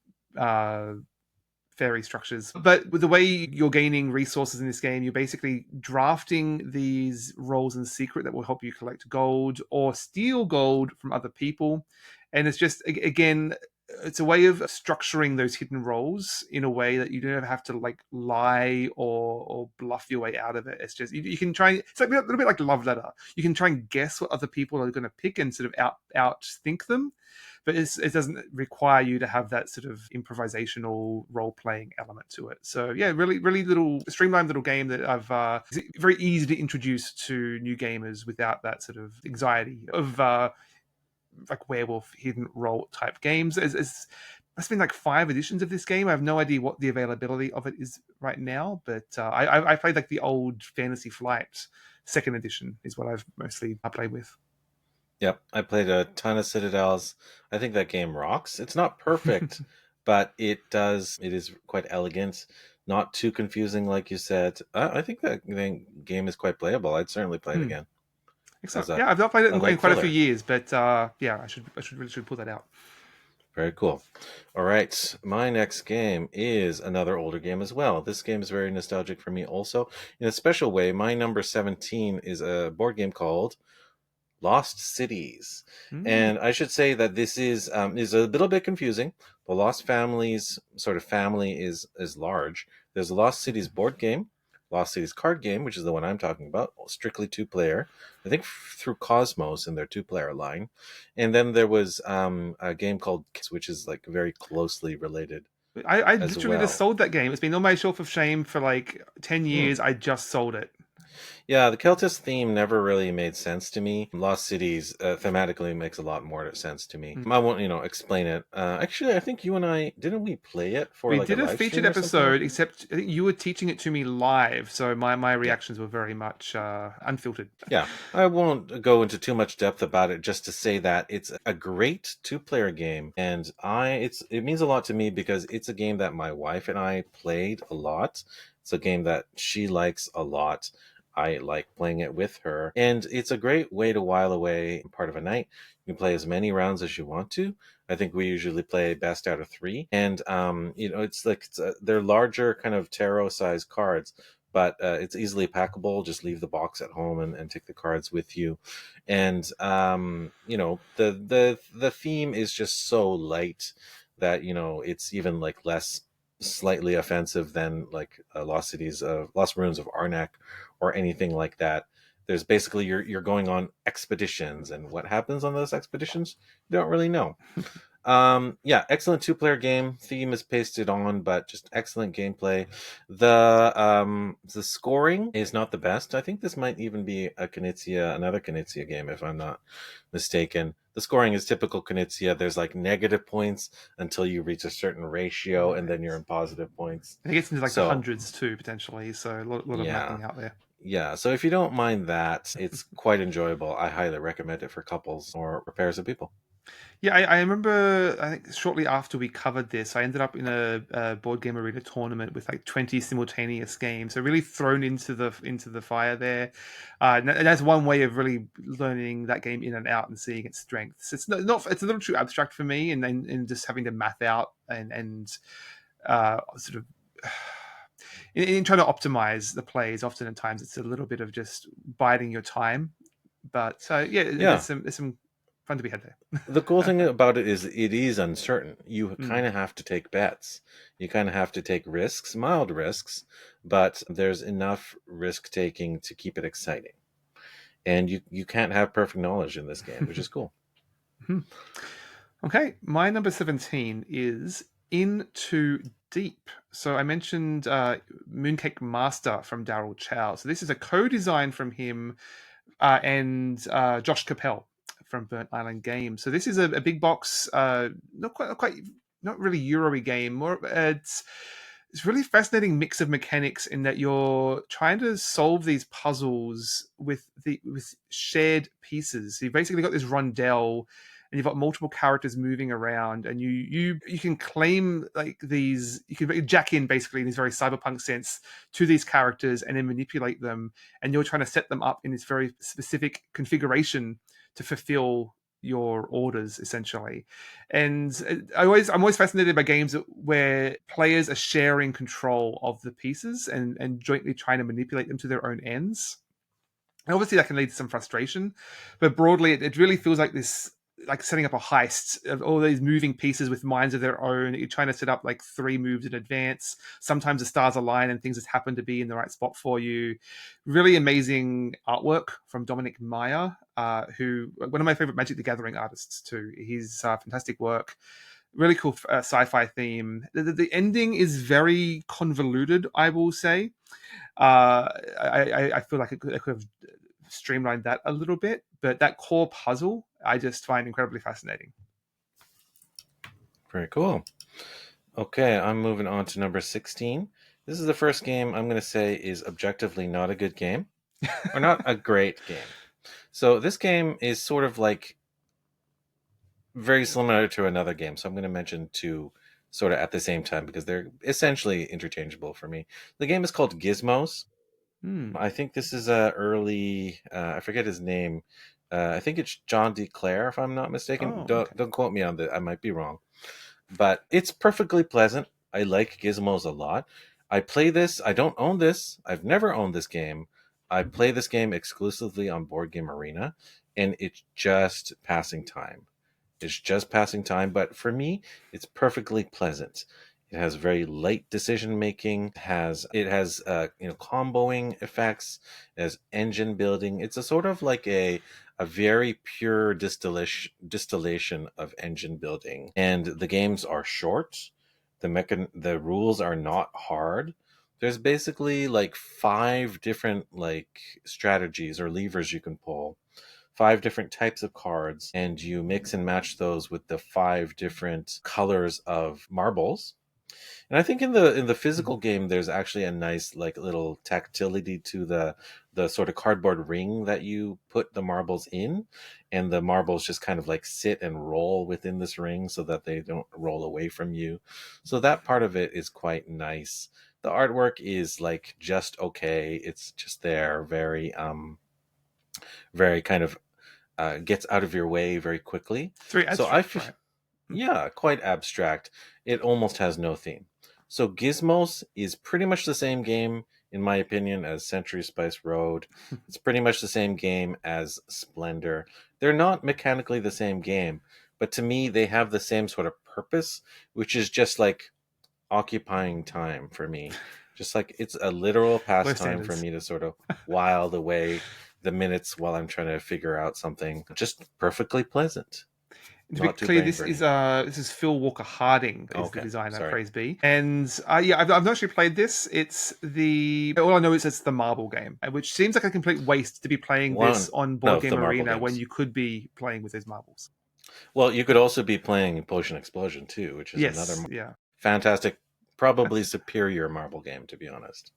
fairy structures. But with the way you're gaining resources in this game, you're basically drafting these roles in secret that will help you collect gold or steal gold from other people. And it's just, again, it's a way of structuring those hidden roles in a way that you don't have to like lie or bluff your way out of it. It's just you can try. It's like a little bit like Love Letter. You can try and guess what other people are going to pick and sort of outthink them, but it doesn't require you to have that sort of improvisational role playing element to it. So yeah, really, really little streamlined little game that I've very easy to introduce to new gamers without that sort of anxiety of like werewolf hidden role type games. There's been like 5 editions of this game. I have no idea what the availability of it is right now, but I played like the old Fantasy Flight second edition is what I've mostly played with. Yep, I played a ton of Citadels. I think that game rocks. It's not perfect, but it is quite elegant, not too confusing, like you said. I think that game is quite playable. I'd certainly play it Hmm. again as Excellent. Yeah, I've not played it a in light quite a few filler. years, but yeah, I should pull that out. Very cool. All right, my next game is another older game as well. This game is very nostalgic for me also. In a special way, my number 17 is a board game called Lost Cities. Mm. And I should say that this is a little bit confusing. The Lost Families sort of family is large. There's a Lost Cities board game, Lost Cities card game, which is the one I'm talking about, strictly 2 player. I think through Cosmos in their 2 player line. And then there was a game called Kiss, which is like very closely related I as literally just well. sold that game. It's been on my shelf of shame for like 10 Hmm. years. I just sold it. Yeah, the Keltis theme never really made sense to me. Lost Cities thematically makes a lot more sense to me. Mm. I won't, explain it. Actually, I think you and I didn't we play it for We like a did a live featured stream or something like episode, that? except I think you were teaching it to me live, so my Yeah, reactions were very much unfiltered. yeah. I won't go into too much depth about it. Just to say that it's a great 2 player game, and it means a lot to me because it's a game that my wife and I played a lot. It's a game that she likes a lot. I like playing it with her. And it's a great way to while away part of a night. You can play as many rounds as you want to. I think we usually play best out of 3. And, it's like they're larger kind of tarot sized cards, but it's easily packable. Just leave the box at home and take the cards with you. And, the theme is just so light that, it's even like less slightly offensive than like Lost Ruins of Arnak or anything like that. There's basically you're going on expeditions, and what happens on those expeditions, you don't really know. Yeah, excellent 2-player game. Theme is pasted on, but just excellent gameplay. The scoring is not the best. I think this might even be another Knizia game, if I'm not mistaken. The scoring is typical Knizia. There's like negative points until you reach a certain ratio, and then you're in positive points. It gets into like the So hundreds too, potentially. So a lot of yeah, mathing out there. yeah. So if you don't mind that, it's quite enjoyable. I highly recommend it for couples or pairs of people. Yeah, I remember. I think shortly after we covered this, I ended up in a board game arena tournament with like 20 simultaneous games. So really thrown into the fire there, and that's one way of really learning that game in and out and seeing its strengths. It's not it's a little too abstract for me, and just having to math out and sort of. In trying to optimize the plays, often at times it's a little bit of just biding your time. But so yeah, Yeah. there's some fun to be had The cool there. thing about it is it is uncertain. You Mm. kind of have to take bets. You kind of have to take risks, mild risks, but there's enough risk taking to keep it exciting. And you can't have perfect knowledge in this game, which is cool. Mhm. Okay, my number 17 is Into Deep. So I mentioned Mooncake Master from Daryl Chow. So this is a co-design from him and Josh Capel from Burnt Island Games. So this is a big box, not really Euro-y game. More, it's really fascinating mix of mechanics in that you're trying to solve these puzzles with shared pieces. So you've basically got this rondel, and you've got multiple characters moving around, and you can claim like these. You can jack in basically in this very cyberpunk sense to these characters and then manipulate them, and you're trying to set them up in this very specific configuration to fulfill your orders essentially. And I'm always fascinated by games where players are sharing control of the pieces and jointly trying to manipulate them to their own ends. And obviously that can lead to some frustration, but broadly it really feels like this, like setting up a heist of all these moving pieces with minds of their own. You're trying to set up like 3 moves in advance. Sometimes the stars align and things just happen to be in the right spot for you. Really amazing artwork from Dominic Meyer, who one of my favorite Magic the Gathering artists too. He's fantastic work. Really cool sci-fi theme. The ending is very convoluted, I will say. I feel like I could have streamlined that a little bit, but that core puzzle I just find incredibly fascinating. Very cool. Okay, I'm moving on to number 16. This is the first game I'm going to say is objectively not a good game, or not a great game. So this game is sort of like very similar to another game. So I'm going to mention two sort of at the same time because they're essentially interchangeable for me. The game is called Gizmos. Hmm. I think this is a early. I forget his name. I think it's John D. Clare, if I'm not mistaken. Oh, Don't okay. don't quote me on that. I might be wrong, but it's perfectly pleasant. I like Gizmos a lot. I play this. I don't own this. I've never owned this game. I play this game exclusively on Board Game Arena, and it's just passing time. It's just passing time, but for me, it's perfectly pleasant. It has very light decision making. It has comboing effects. It has engine building. It's a sort of like a very pure distillation of engine building. And the games are short. The rules are not hard. There's basically like 5 different like strategies or levers you can pull, 5 different types of cards, and you mix and match those with the 5 different colors of marbles. And I think in the physical game, there's actually a nice like little tactility to the sort of cardboard ring that you put the marbles in, and the marbles just kind of like sit and roll within this ring so that they don't roll away from you. So that part of it is quite nice. The artwork is like just okay. It's just there, very kind of gets out of your way very quickly. It's very So abstract, right? yeah, quite abstract. It almost has no theme. So Gizmos is pretty much the same game, in my opinion, as Century Spice Road. It's pretty much the same game as Splendor. They're not mechanically the same game, but to me, they have the same sort of purpose, which is just like occupying time for me. Just like it's a literal Low pastime for standards. me to sort of while away the minutes while I'm trying to figure out something. Just perfectly pleasant. To be Not too clear, brain this burning. is Phil Walker Harding is the Okay, designer. sorry. Praise be. And yeah, I've not actually played this. It's the all I know is it's the marble game, which seems like a complete waste to be playing this One on Board of the Game marble Arena when games. you could be playing with those marbles. Well, you could also be playing Potion Explosion too, which is another Yes, yeah. fantastic, probably superior marble game, to be honest.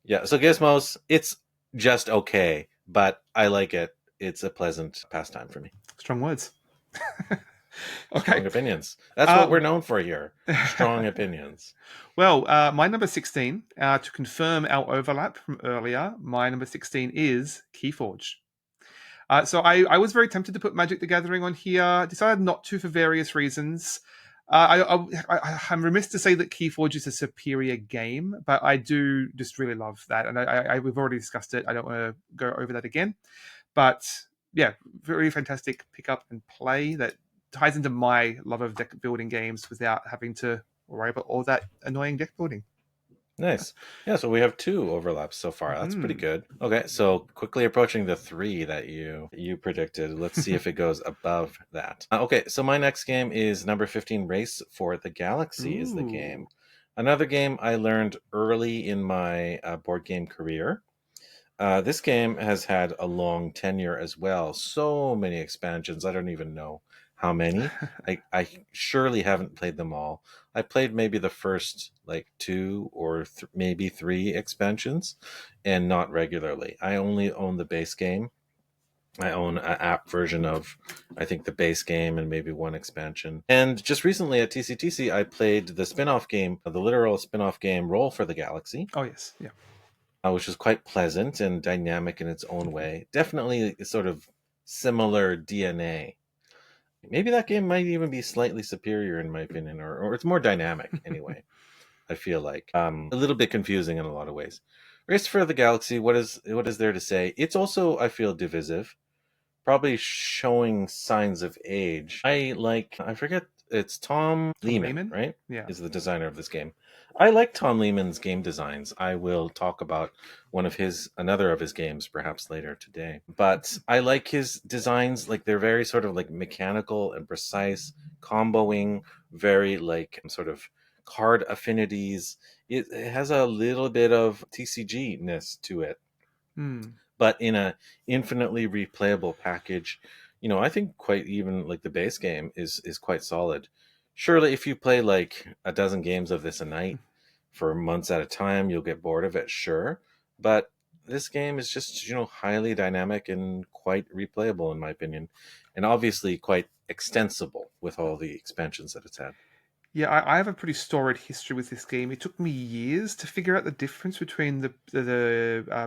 Yeah, so Gizmos, it's just okay, but I like it. It's a pleasant pastime for me. Strong words. Okay. Strong opinions. That's what Uh, we're known for here. Strong opinions. well, my number 16, to confirm our overlap from earlier, my number 16 is Keyforge. So I was very tempted to put Magic the Gathering on here. Decided not to for various reasons. I'm remiss to say that Keyforge is a superior game, but I do just really love that, and we've already discussed it. I don't want to go over that again, but yeah, very fantastic pick up and play that ties into my love of deck building games without having to worry about all that annoying deck building. Nice. Yeah, so we have two overlaps so far. That's pretty Hmm. good. Okay, so quickly approaching the three that you predicted. Let's see if it goes above that. Okay, so my next game is number 15, Race for the Galaxy is the game. Ooh. Another game I learned early in my board game career. This game has had a long tenure as well. So many expansions. I don't even know how many. I surely haven't played them all. I played maybe the first like two or maybe three expansions and not regularly. I only own the base game. I own an app version of, I think, the base game and maybe one expansion. And just recently at TCTC, I played the spin off game, the literal spin off game, Roll for the Galaxy, Oh yes, yeah. which was quite pleasant and dynamic in its own way. Definitely sort of similar DNA. Maybe that game might even be slightly superior in my opinion, or it's more dynamic anyway. I feel like a little bit confusing in a lot of ways. Race for the Galaxy. What is there to say? It's also, I feel, divisive, probably showing signs of age. I forget, it's Tom Tom Lehman, Lehman, right? yeah. Is the designer of this game. I like Tom Lehman's game designs. I will talk about another of his games perhaps later today. But I like his designs, like they're very sort of like mechanical and precise, comboing, very like sort of card affinities. It has a little bit of TCG-ness to it, Hmm. but in a infinitely replayable package. I think quite even like the base game is quite solid. Surely if you play like a dozen games of this a night for months at a time, you'll get bored of it, sure. But this game is just, highly dynamic and quite replayable in my opinion, and obviously quite extensible with all the expansions that it's had. Yeah, I have a pretty storied history with this game. It took me years to figure out the difference between the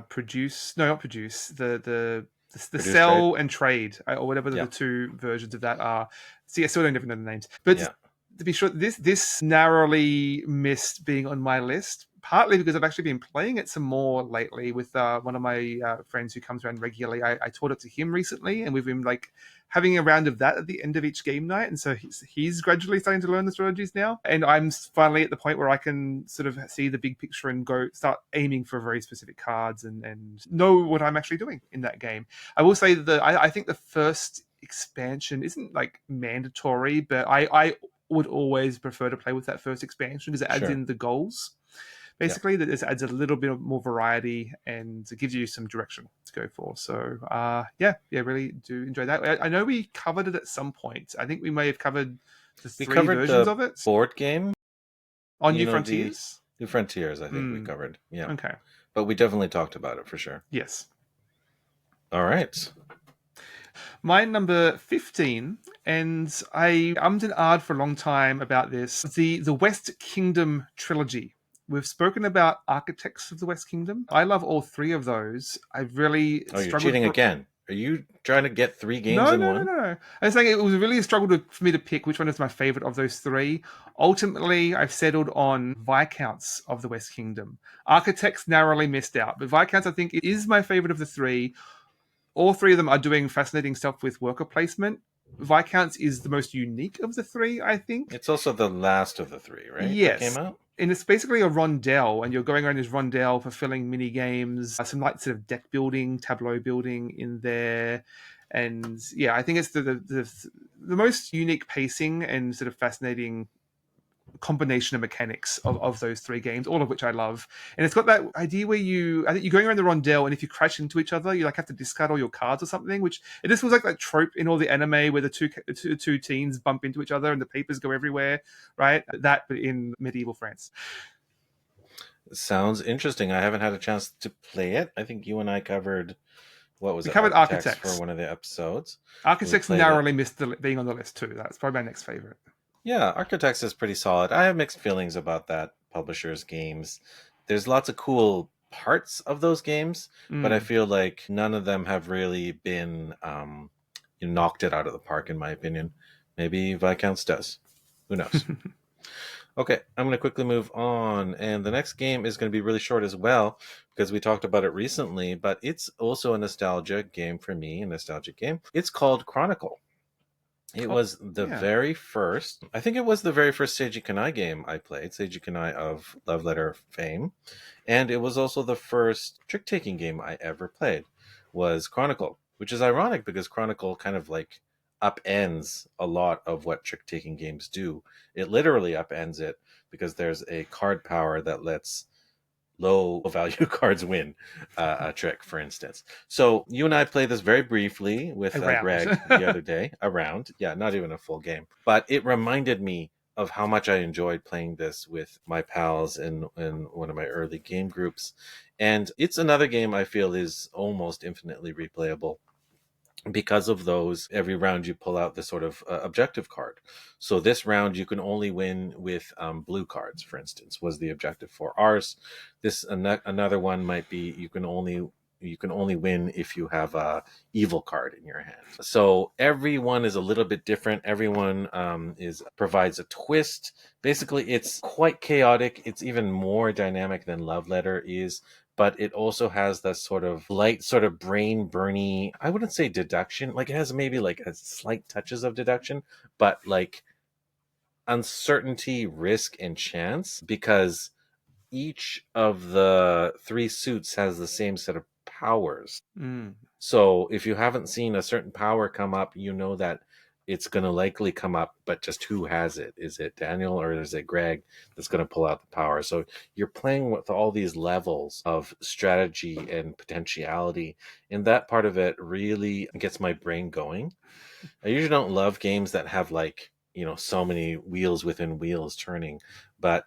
produce, no, not produce, the Produce trade. sell and trade, or whatever the Yeah. two versions of that are. See, I still don't even know the names. But Yeah. to be sure, this narrowly missed being on my list, partly because I've actually been playing it some more lately with one of my friends who comes around regularly. I taught it to him recently, and we've been like having a round of that at the end of each game night, and so he's gradually starting to learn the strategies now, and I'm finally at the point where I can sort of see the big picture and go start aiming for very specific cards and know what I'm actually doing in that game. I will say that I think the first expansion isn't like mandatory, but I would always prefer to play with that first expansion because it adds Sure. in the goals. Yeah. Basically, that this adds a little bit more variety and it gives you some direction to go for. So, yeah, really do enjoy that. I know we covered it at some point. I think we may have covered the We three covered versions the of it board game. on New The Frontiers. New Frontiers, I think we Hmm. covered. Yeah. Okay. But we definitely talked about it for sure. Yes. All right. My number 15, and I ummed and ahed for a long time about this, the West Kingdom trilogy. We've spoken about Architects of the West Kingdom. I love all three of those. I've really Oh, you're struggled cheating for. again. Are you trying to get 3 games No, in no, no, one? no. I was saying it was really a struggle for me to pick which one is my favorite of those three. Ultimately, I've settled on Viscounts of the West Kingdom. Architects narrowly missed out, but Viscounts, I think, is my favorite of the three. All three of them are doing fascinating stuff with worker placement. Viscounts is the most unique of the three, I think. It's also the last of the 3, right? That came Yes. out? And it's basically a rondel, and you're going around this rondel fulfilling mini games, some like sort of deck building, tableau building in there. And yeah, I think it's the most unique pacing and sort of fascinating combination of mechanics of those three games, all of which I love. And it's got that idea where I think you're going around the rondel, and if you crash into each other, you like have to discard all your cards or something. Which it just feels like that trope in all the anime where the two teens bump into each other and the papers go everywhere, right? That, but in medieval France. Sounds interesting. I haven't had a chance to play it. I think you and I covered, what was We it, covered Architects for Architects. one of the episodes. We Architects played it. narrowly missed being on the list too. That's probably my next favorite. Yeah, Architects is pretty solid. I have mixed feelings about that publisher's games. There's lots of cool parts of those games, but I Mm. feel like none of them have really been knocked it out of the park, in my opinion. Maybe Viscounts does. Who knows? Okay, I'm going to quickly move on. And the next game is going to be really short as well because we talked about it recently, but it's also a nostalgia game for me, a nostalgic game. It's called Chronicle. It Oh, was the yeah. very first, I think it was the very first Seiji Kanai game I played, Seiji Kanai of Love Letter fame. And it was also the first trick-taking game I ever played, was Chronicle, which is ironic because Chronicle kind of like upends a lot of what trick-taking games do. It literally upends it because there's a card power that lets low value cards win a trick, for instance. So you and I played this very briefly with Around. Greg the other day, around, yeah, not even a full game, but it reminded me of how much I enjoyed playing this with my pals in one of my early game groups. And it's another game I feel is almost infinitely replayable because of those. Every round you pull out this sort of objective card. So this round you can only win with blue cards, for instance, was the objective for ours. This another one might be you can only win if you have a evil card in your hand. So everyone is a little bit different. Everyone is provides a twist. Basically, it's quite chaotic. It's even more dynamic than Love Letter is, but it also has that sort of light, sort of brain burny, I wouldn't say deduction. Like it has maybe like a slight touches of deduction, but like uncertainty, risk, and chance, because each of the 3 suits has the same set of powers. Mm. So if you haven't seen a certain power come up, you know that it's going to likely come up, but just who has it? Is it Daniel or is it Greg that's going to pull out the power? So you're playing with all these levels of strategy and potentiality, and that part of it really gets my brain going. I usually don't love games that have like, so many wheels within wheels turning, but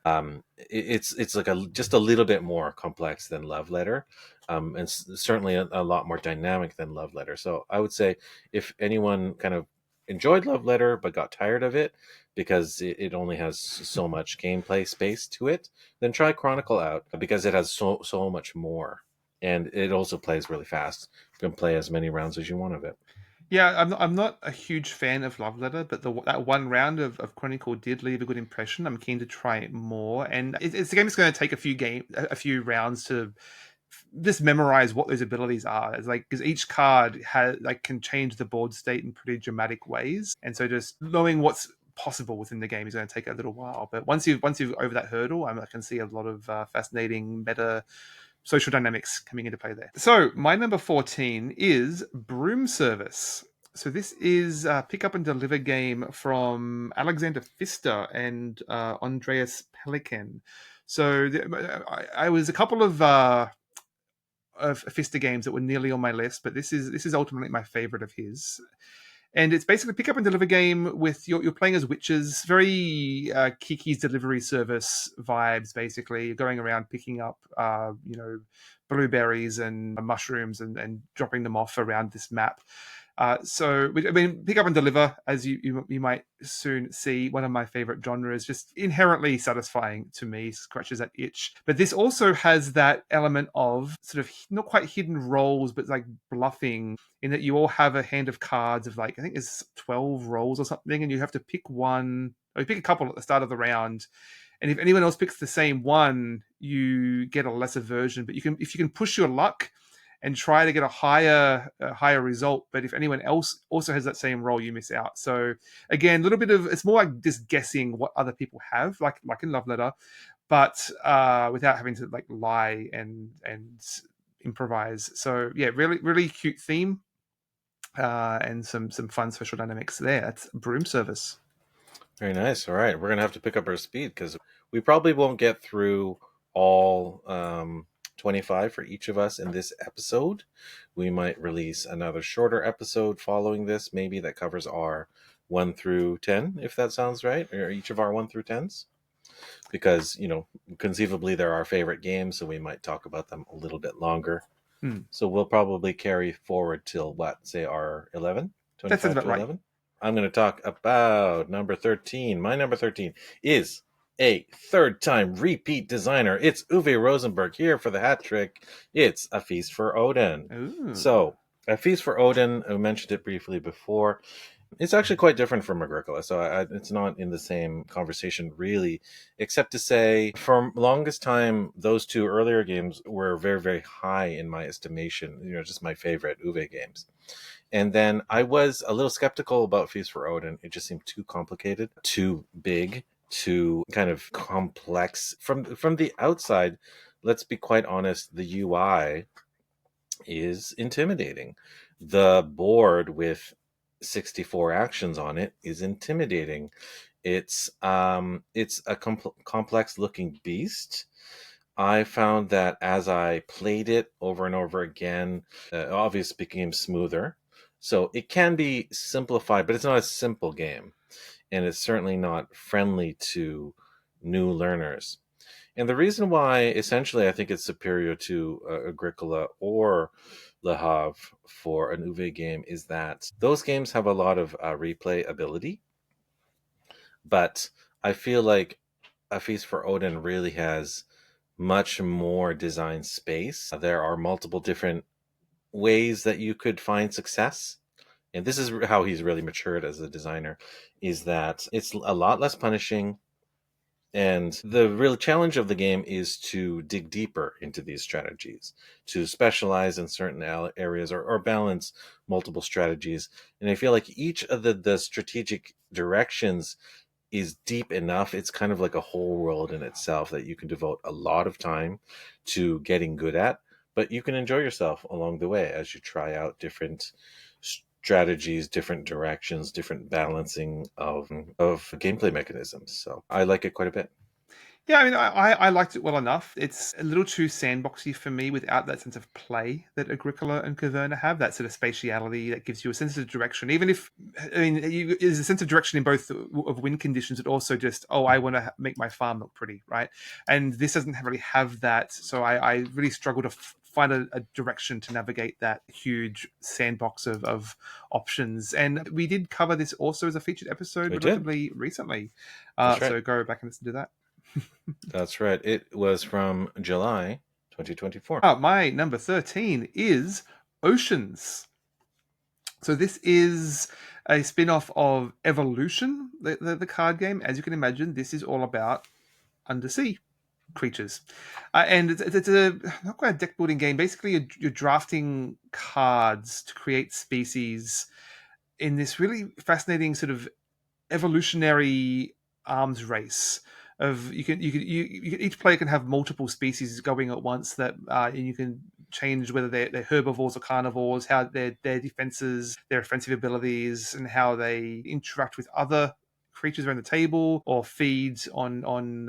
it's like just a little bit more complex than Love Letter, and certainly a lot more dynamic than Love Letter. So I would say if anyone kind of enjoyed Love Letter but got tired of it because it only has so much gameplay space to it, then try Chronicle out because it has so much more, and it also plays really fast. You can play as many rounds as you want of it. Yeah, I'm not a huge fan of Love Letter, but that one round of Chronicle did leave a good impression. I'm keen to try it more, and it's a game that's going to take a few rounds to just memorize what those abilities are. It's like because each card can change the board state in pretty dramatic ways, and so just knowing what's possible within the game is going to take a little while. But once you've over that hurdle, I can see a lot of fascinating meta social dynamics coming into play there. So my number 14 is Broom Service. So this is a pick up and deliver game from Alexander Pfister and Andreas Pelikan. So I was a couple of Pfister games that were nearly on my list, but this is ultimately my favorite of his. And it's basically a pick up and deliver game with you're playing as witches, very Kiki's Delivery Service vibes. Basically, you're going around picking up, blueberries and mushrooms and dropping them off around this map. So, I mean, pick up and deliver, as you might soon see, one of my favorite genres, just inherently satisfying to me, scratches that itch. But this also has that element of sort of not quite hidden roles, but like bluffing, in that you all have a hand of cards of like, I think there's 12 rolls or something, and you have to pick one, or you pick a couple at the start of the round. And if anyone else picks the same one, you get a lesser version. But if you can push your luck and try to get a higher result. But if anyone else also has that same role, you miss out. So again, a little bit of, it's more like just guessing what other people have, like in Love Letter, but without having to like lie and improvise. So yeah, really cute theme, and some fun special dynamics there. That's Broom Service. Very nice. All right, we're gonna have to pick up our speed because we probably won't get through all 25 for each of us in this episode. We might release another shorter episode following this, maybe that covers our 1 through 10, if that sounds right, or each of our 1 through 10s. Because, conceivably they're our favorite games, so we might talk about them a little bit longer. So we'll probably carry forward till say our 11? That sounds 25 about to right. 11? I'm going to talk about number 13. My number 13 is a third-time repeat designer. It's Uwe Rosenberg here for the hat trick. It's A Feast for Odin. Ooh. So, A Feast for Odin, I mentioned it briefly before. It's actually quite different from Agricola, so it's not in the same conversation really, except to say, for longest time, those two earlier games were very, very high in my estimation. Just my favorite Uwe games. And then I was a little skeptical about Feast for Odin. It just seemed too complicated, too big, too kind of complex. From the outside, let's be quite honest, the UI is intimidating. The board with 64 actions on it is intimidating. It's a complex looking beast. I found that as I played it over and over again, obviously became smoother. So it can be simplified, but it's not a simple game. And it's certainly not friendly to new learners. And the reason why, essentially, I think it's superior to Agricola or Le Havre for an Uwe game is that those games have a lot of replay ability. But I feel like A Feast for Odin really has much more design space. There are multiple different ways that you could find success. And this is how he's really matured as a designer, is that it's a lot less punishing. And the real challenge of the game is to dig deeper into these strategies, to specialize in certain areas or balance multiple strategies. And I feel like each of the strategic directions is deep enough. It's kind of like a whole world in itself that you can devote a lot of time to getting good at, but you can enjoy yourself along the way as you try out different strategies, different directions, different balancing of gameplay mechanisms. So I like it quite a bit. Yeah, I mean, I liked it well enough. It's a little too sandboxy for me without that sense of play that Agricola and Caverna have, that sort of spatiality that gives you a sense of direction. Even if, I mean, there's a sense of direction in both of win conditions, but also just, oh, I want to make my farm look pretty, right? And this doesn't really have that. So I really struggle to find a direction to navigate that huge sandbox of options. And we did cover this also as a featured episode We did. relatively recently. That's right. So go back and listen to that. That's right. It was from July 2024. My number 13 is Oceans. So this is a spin-off of Evolution, the card game. As you can imagine, this is all about undersea creatures. And it's a not quite a deck building game. Basically, you're drafting cards to create species in this really fascinating sort of evolutionary arms race of each player can have multiple species going at once that and you can change whether they're herbivores or carnivores, how their defenses, their offensive abilities, and how they interact with other creatures around the table or feeds on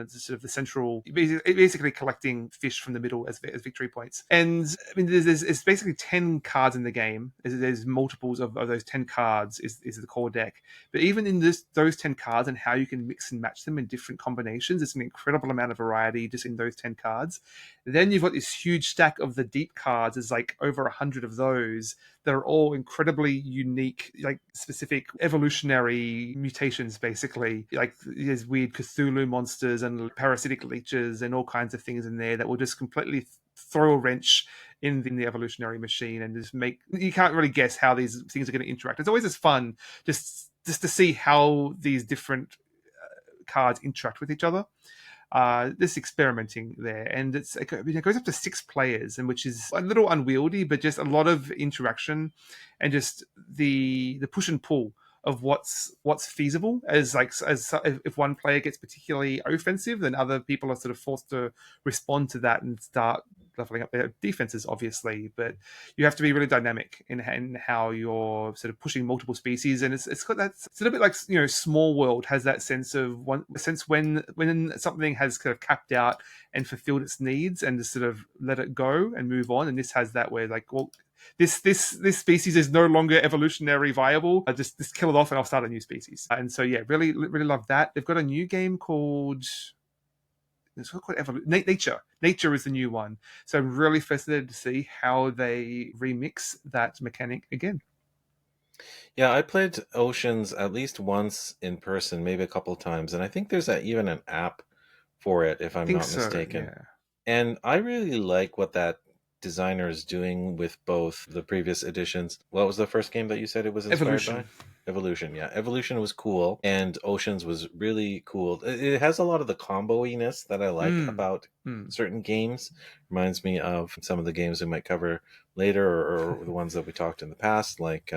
sort of the central, basically collecting fish from the middle as victory points. And I mean, there's basically 10 cards in the game. There's multiples of those 10 cards is the core deck. But even in those 10 cards and how you can mix and match them in different combinations, it's an incredible amount of variety just in those 10 cards. Then you've got this huge stack of the deep cards. There's like over 100 of those that are all incredibly unique, like specific evolutionary mutations, basically. Like there's weird Cthulhu monsters and parasitic leeches and all kinds of things in there that will just completely throw a wrench in the evolutionary machine and just make you can't really guess how these things are going to interact. It's always as fun just to see how these different cards interact with each other. This experimenting there, and it goes up to 6 players, and which is a little unwieldy, but just a lot of interaction, and just the push and pull of what's feasible. As like as if one player gets particularly offensive, then other people are sort of forced to respond to that and start leveling up their defenses, obviously. But you have to be really dynamic in how you're sort of pushing multiple species, and it's got that. It's a little bit like Small World has that sense of when something has kind of capped out and fulfilled its needs, and just sort of let it go and move on. And this has that where like, well, this species is no longer evolutionary viable. Just kill it off, and I'll start a new species. And so yeah, really really love that. They've got a new game called. It's called Nature. Nature is the new one. So I'm really fascinated to see how they remix that mechanic again. Yeah, I played Oceans at least once in person, maybe a couple of times, and I think there's even an app for it, if I I'm think not so, mistaken. yeah. And I really like what that designer is doing with both the previous editions. What was the first game that you said it was inspired by? Evolution. Evolution, yeah. Evolution was cool, and Oceans was really cool. It has a lot of the combo-iness that I like about certain games. Reminds me of some of the games we might cover later, or the ones that we talked in the past, like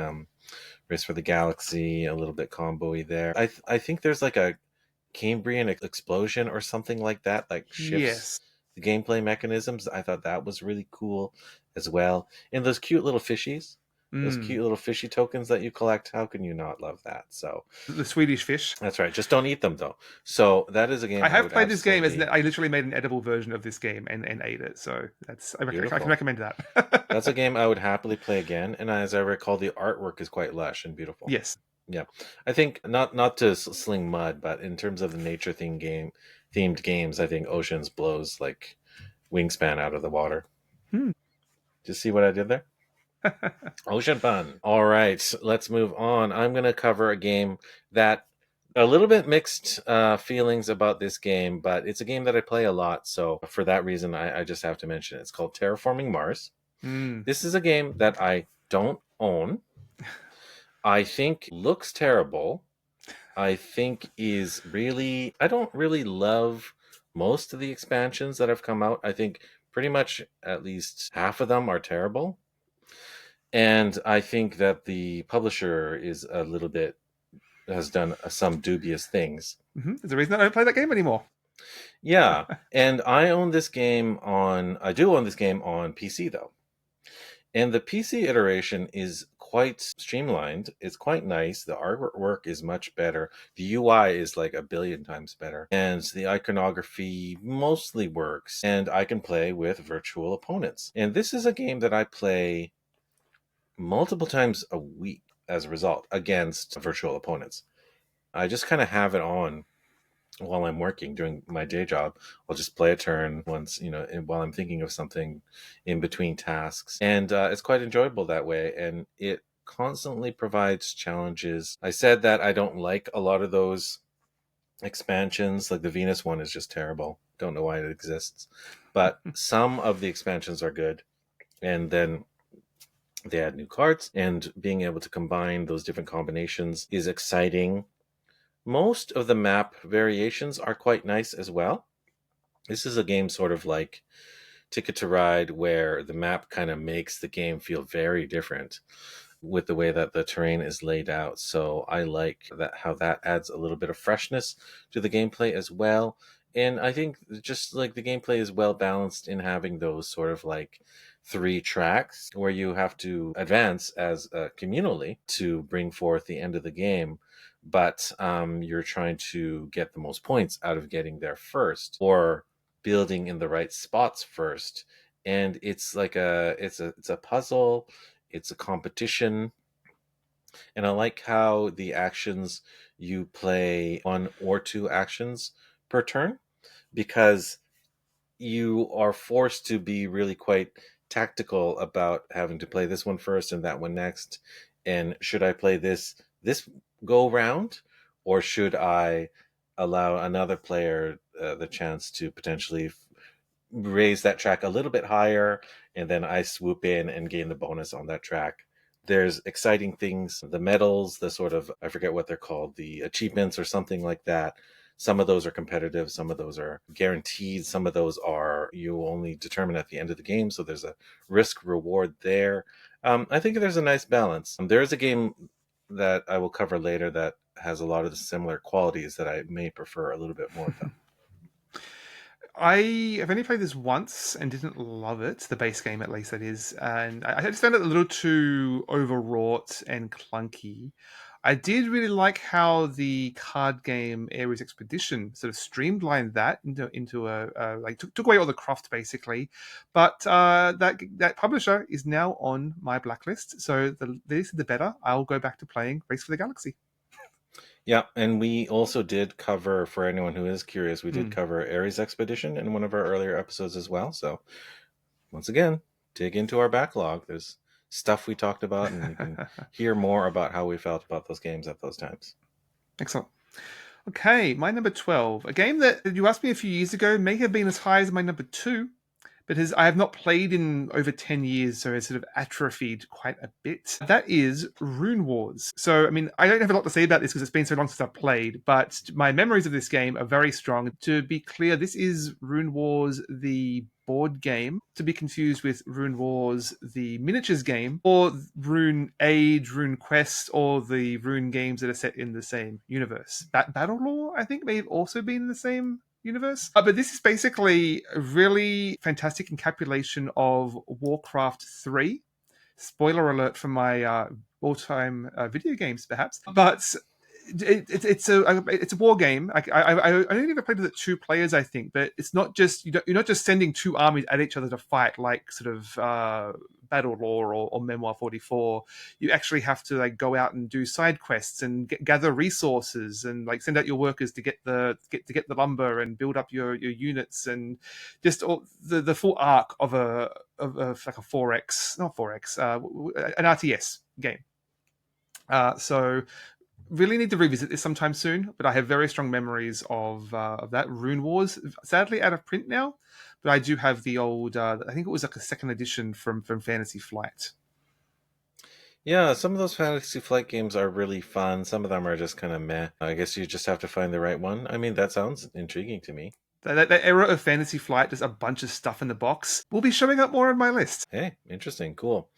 Race for the Galaxy, a little bit combo-y there. I think there's like a Cambrian explosion or something like that, like shifts Yes. the gameplay mechanisms. I thought that was really cool as well. And those cute little fishies, those cute little fishy tokens that you collect, how can you not love that? So The Swedish fish. that's right. Just don't eat them though. So that is a game I I have would played this game as absolutely. I literally made an edible version of this game and ate it. So I can Beautiful. recommend that. That's a game I would happily play again. And as I recall, the artwork is quite lush and beautiful. Yes. Yeah, I think not to sling mud, but in terms of the nature themed games, I think Oceans blows like Wingspan out of the water. Do you see what I did there? Ocean fun. All right, let's move on. I'm going to cover a game that a little bit mixed feelings about this game, but it's a game that I play a lot. So for that reason, I just have to mention it. It's called Terraforming Mars. This is a game that I don't own. I think looks terrible. I think I don't really love most of the expansions that have come out. I think pretty much at least half of them are terrible. And I think that the publisher has done some dubious things. There's a reason I don't play that game anymore. Yeah. And I do own this game on PC though. And the PC iteration is quite streamlined. It's quite nice. The artwork is much better. The UI is like a billion times better. And the iconography mostly works. And I can play with virtual opponents. And this is a game that I play multiple times a week as a result against virtual opponents. I just kind of have it on while I'm working during my day job. I'll just play a turn once, while I'm thinking of something in between tasks. And it's quite enjoyable that way. And it constantly provides challenges. I said that I don't like a lot of those expansions. Like the Venus one is just terrible. Don't know why it exists. But some of the expansions are good. And then they add new cards, and being able to combine those different combinations is exciting. Most of the map variations are quite nice as well. This is a game sort of like Ticket to Ride, where the map kind of makes the game feel very different with the way that the terrain is laid out. So I like how that adds a little bit of freshness to the gameplay as well. And I think just like the gameplay is well balanced in having those sort of like 3 tracks where you have to advance as communally to bring forth the end of the game, but you're trying to get the most points out of getting there first, or building in the right spots first. And it's like it's a puzzle, it's a competition. And I like how the actions, you play 1 or 2 actions per turn, because you are forced to be really quite tactical about having to play this one first and that one next. And should I play this go round, or should I allow another player the chance to potentially raise that track a little bit higher, and then I swoop in and gain the bonus on that track? There's exciting things, the medals, the sort of, I forget what they're called, the achievements or something like that. Some of those are competitive, some of those are guaranteed, some of those are you only determine at the end of the game, so there's a risk reward there. I think there's a nice balance. There is a game that I will cover later that has a lot of the similar qualities that I may prefer a little bit more, though. I have only played this once and didn't love it, the base game at least, that is. And I just found it a little too overwrought and clunky. I did really like how the card game Ares Expedition sort of streamlined that into like took away all the craft basically, but that publisher is now on my blacklist. So the this the better. I'll go back to playing Race for the Galaxy. Yeah, and we also did cover, for anyone who is curious, we did cover Ares Expedition in one of our earlier episodes as well. So once again, dig into our backlog. There's stuff we talked about, and you can hear more about how we felt about those games at those times. Excellent. Okay, my number 12. A game that you asked me a few years ago may have been as high as my number 2, but I have not played in over 10 years, so it's sort of atrophied quite a bit. That is Rune Wars. So, I mean, I don't have a lot to say about this because it's been so long since I've played, but my memories of this game are very strong. To be clear, this is Rune Wars, the board game, to be confused with Rune Wars, the miniatures game, or Rune Age, Rune Quest, or the Rune games that are set in the same universe. Battle Lore, I think, may have also been in the same universe. But this is basically a really fantastic encapsulation of Warcraft 3. Spoiler alert for my all-time video games, perhaps. But it's a war game. I only ever played with it 2 players, I think. But it's not just you're not just sending 2 armies at each other to fight like sort of Battle Lore or Memoir 44. You actually have to like go out and do side quests and gather resources and like send out your workers to get the lumber and build up your units, and just all, the full arc of like a 4X, not 4X, an RTS game. So really need to revisit this sometime soon, but I have very strong memories of that. Rune Wars, sadly out of print now, but I do have the old, I think it was like a second edition from Fantasy Flight. Yeah, some of those Fantasy Flight games are really fun. Some of them are just kind of meh. I guess you just have to find the right one. I mean, that sounds intriguing to me. That era of Fantasy Flight, just a bunch of stuff in the box, will be showing up more on my list. Hey, interesting. Cool.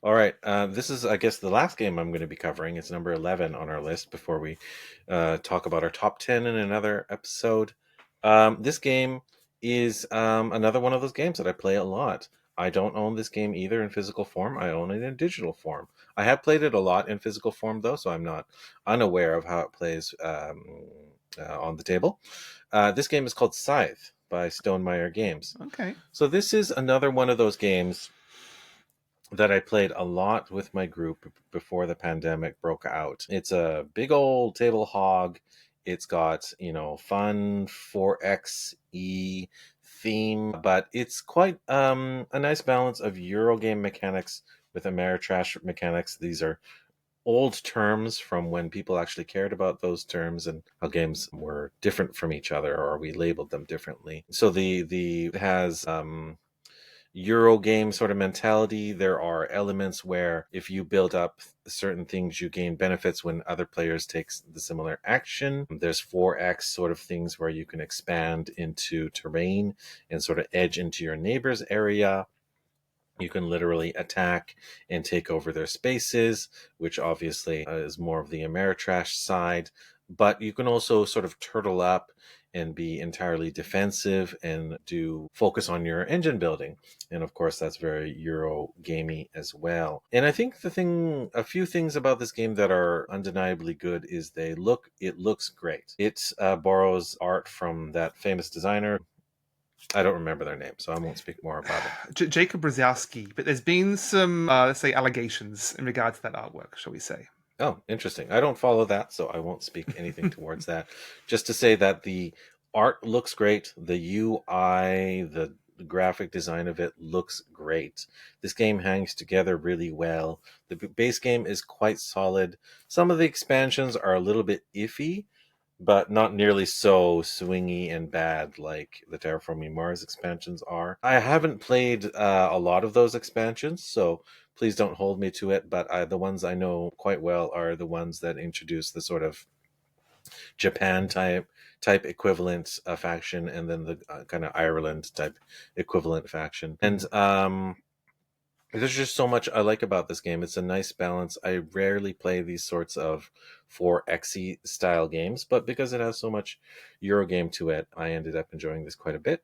All right. This is, I guess, the last game I'm going to be covering. It's number 11 on our list before we talk about our top 10 in another episode. This game is another one of those games that I play a lot. I don't own this game either in physical form. I own it in digital form. I have played it a lot in physical form, though, so I'm not unaware of how it plays on the table. This game is called Scythe by Stonemaier Games. Okay. So this is another one of those games that I played a lot with my group before the pandemic broke out. It's a big old table hog. It's got, fun 4xe theme, but it's quite a nice balance of Eurogame mechanics with Ameritrash mechanics. These are old terms from when people actually cared about those terms and how games were different from each other, or we labeled them differently. So the has Euro game sort of mentality. There are elements where if you build up certain things, you gain benefits when other players take the similar action. There's 4X sort of things where you can expand into terrain and sort of edge into your neighbor's area. You can literally attack and take over their spaces, which obviously is more of the Ameritrash side. But you can also sort of turtle up and be entirely defensive and focus on your engine building. And of course, that's very Euro gamey as well. And I think a few things about this game that are undeniably good is it looks great. It borrows art from that famous designer. I don't remember their name, so I won't speak more about it. Jacob Brzezowski, but there's been some, let's say, allegations in regard to that artwork, shall we say. Oh, interesting. I don't follow that, so I won't speak anything towards that. Just to say that the art looks great, the UI, the graphic design of it looks great. This game hangs together really well. The base game is quite solid. Some of the expansions are a little bit iffy, but not nearly so swingy and bad like the Terraforming Mars expansions are. I haven't played a lot of those expansions, so please don't hold me to it, but the ones I know quite well are the ones that introduce the sort of Japan type equivalent faction, and then the kind of Ireland type equivalent faction. And there's just so much I like about this game. It's a nice balance. I rarely play these sorts of 4Xe style games, but because it has so much Eurogame to it, I ended up enjoying this quite a bit.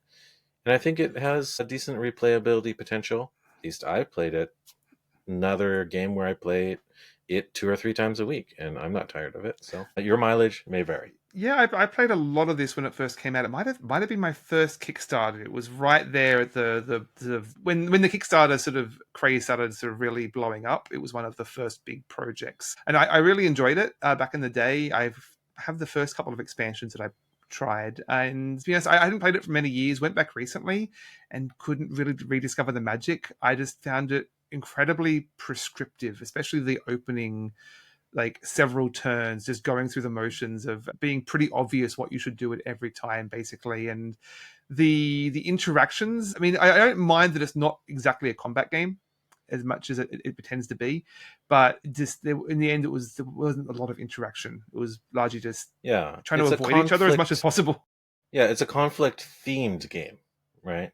And I think it has a decent replayability potential. At least I played it. Another game where I play it 2 or 3 times a week, and I'm not tired of it. So your mileage may vary. Yeah, I played a lot of this when it first came out. It might have been my first Kickstarter. It was right there at the when the Kickstarter sort of craze started sort of really blowing up. It was one of the first big projects, and I really enjoyed it back in the day. Have the first couple of expansions that I tried, and to be honest, I hadn't played it for many years. Went back recently and couldn't really rediscover the magic. I just found it incredibly prescriptive, especially the opening, like several turns, just going through the motions of being pretty obvious what you should do at every time, basically. And the interactions, I mean, I don't mind that it's not exactly a combat game as much as it pretends to be, but just in the end, there wasn't a lot of interaction. It was largely just trying to avoid each other as much as possible. Yeah, it's a conflict themed game, right?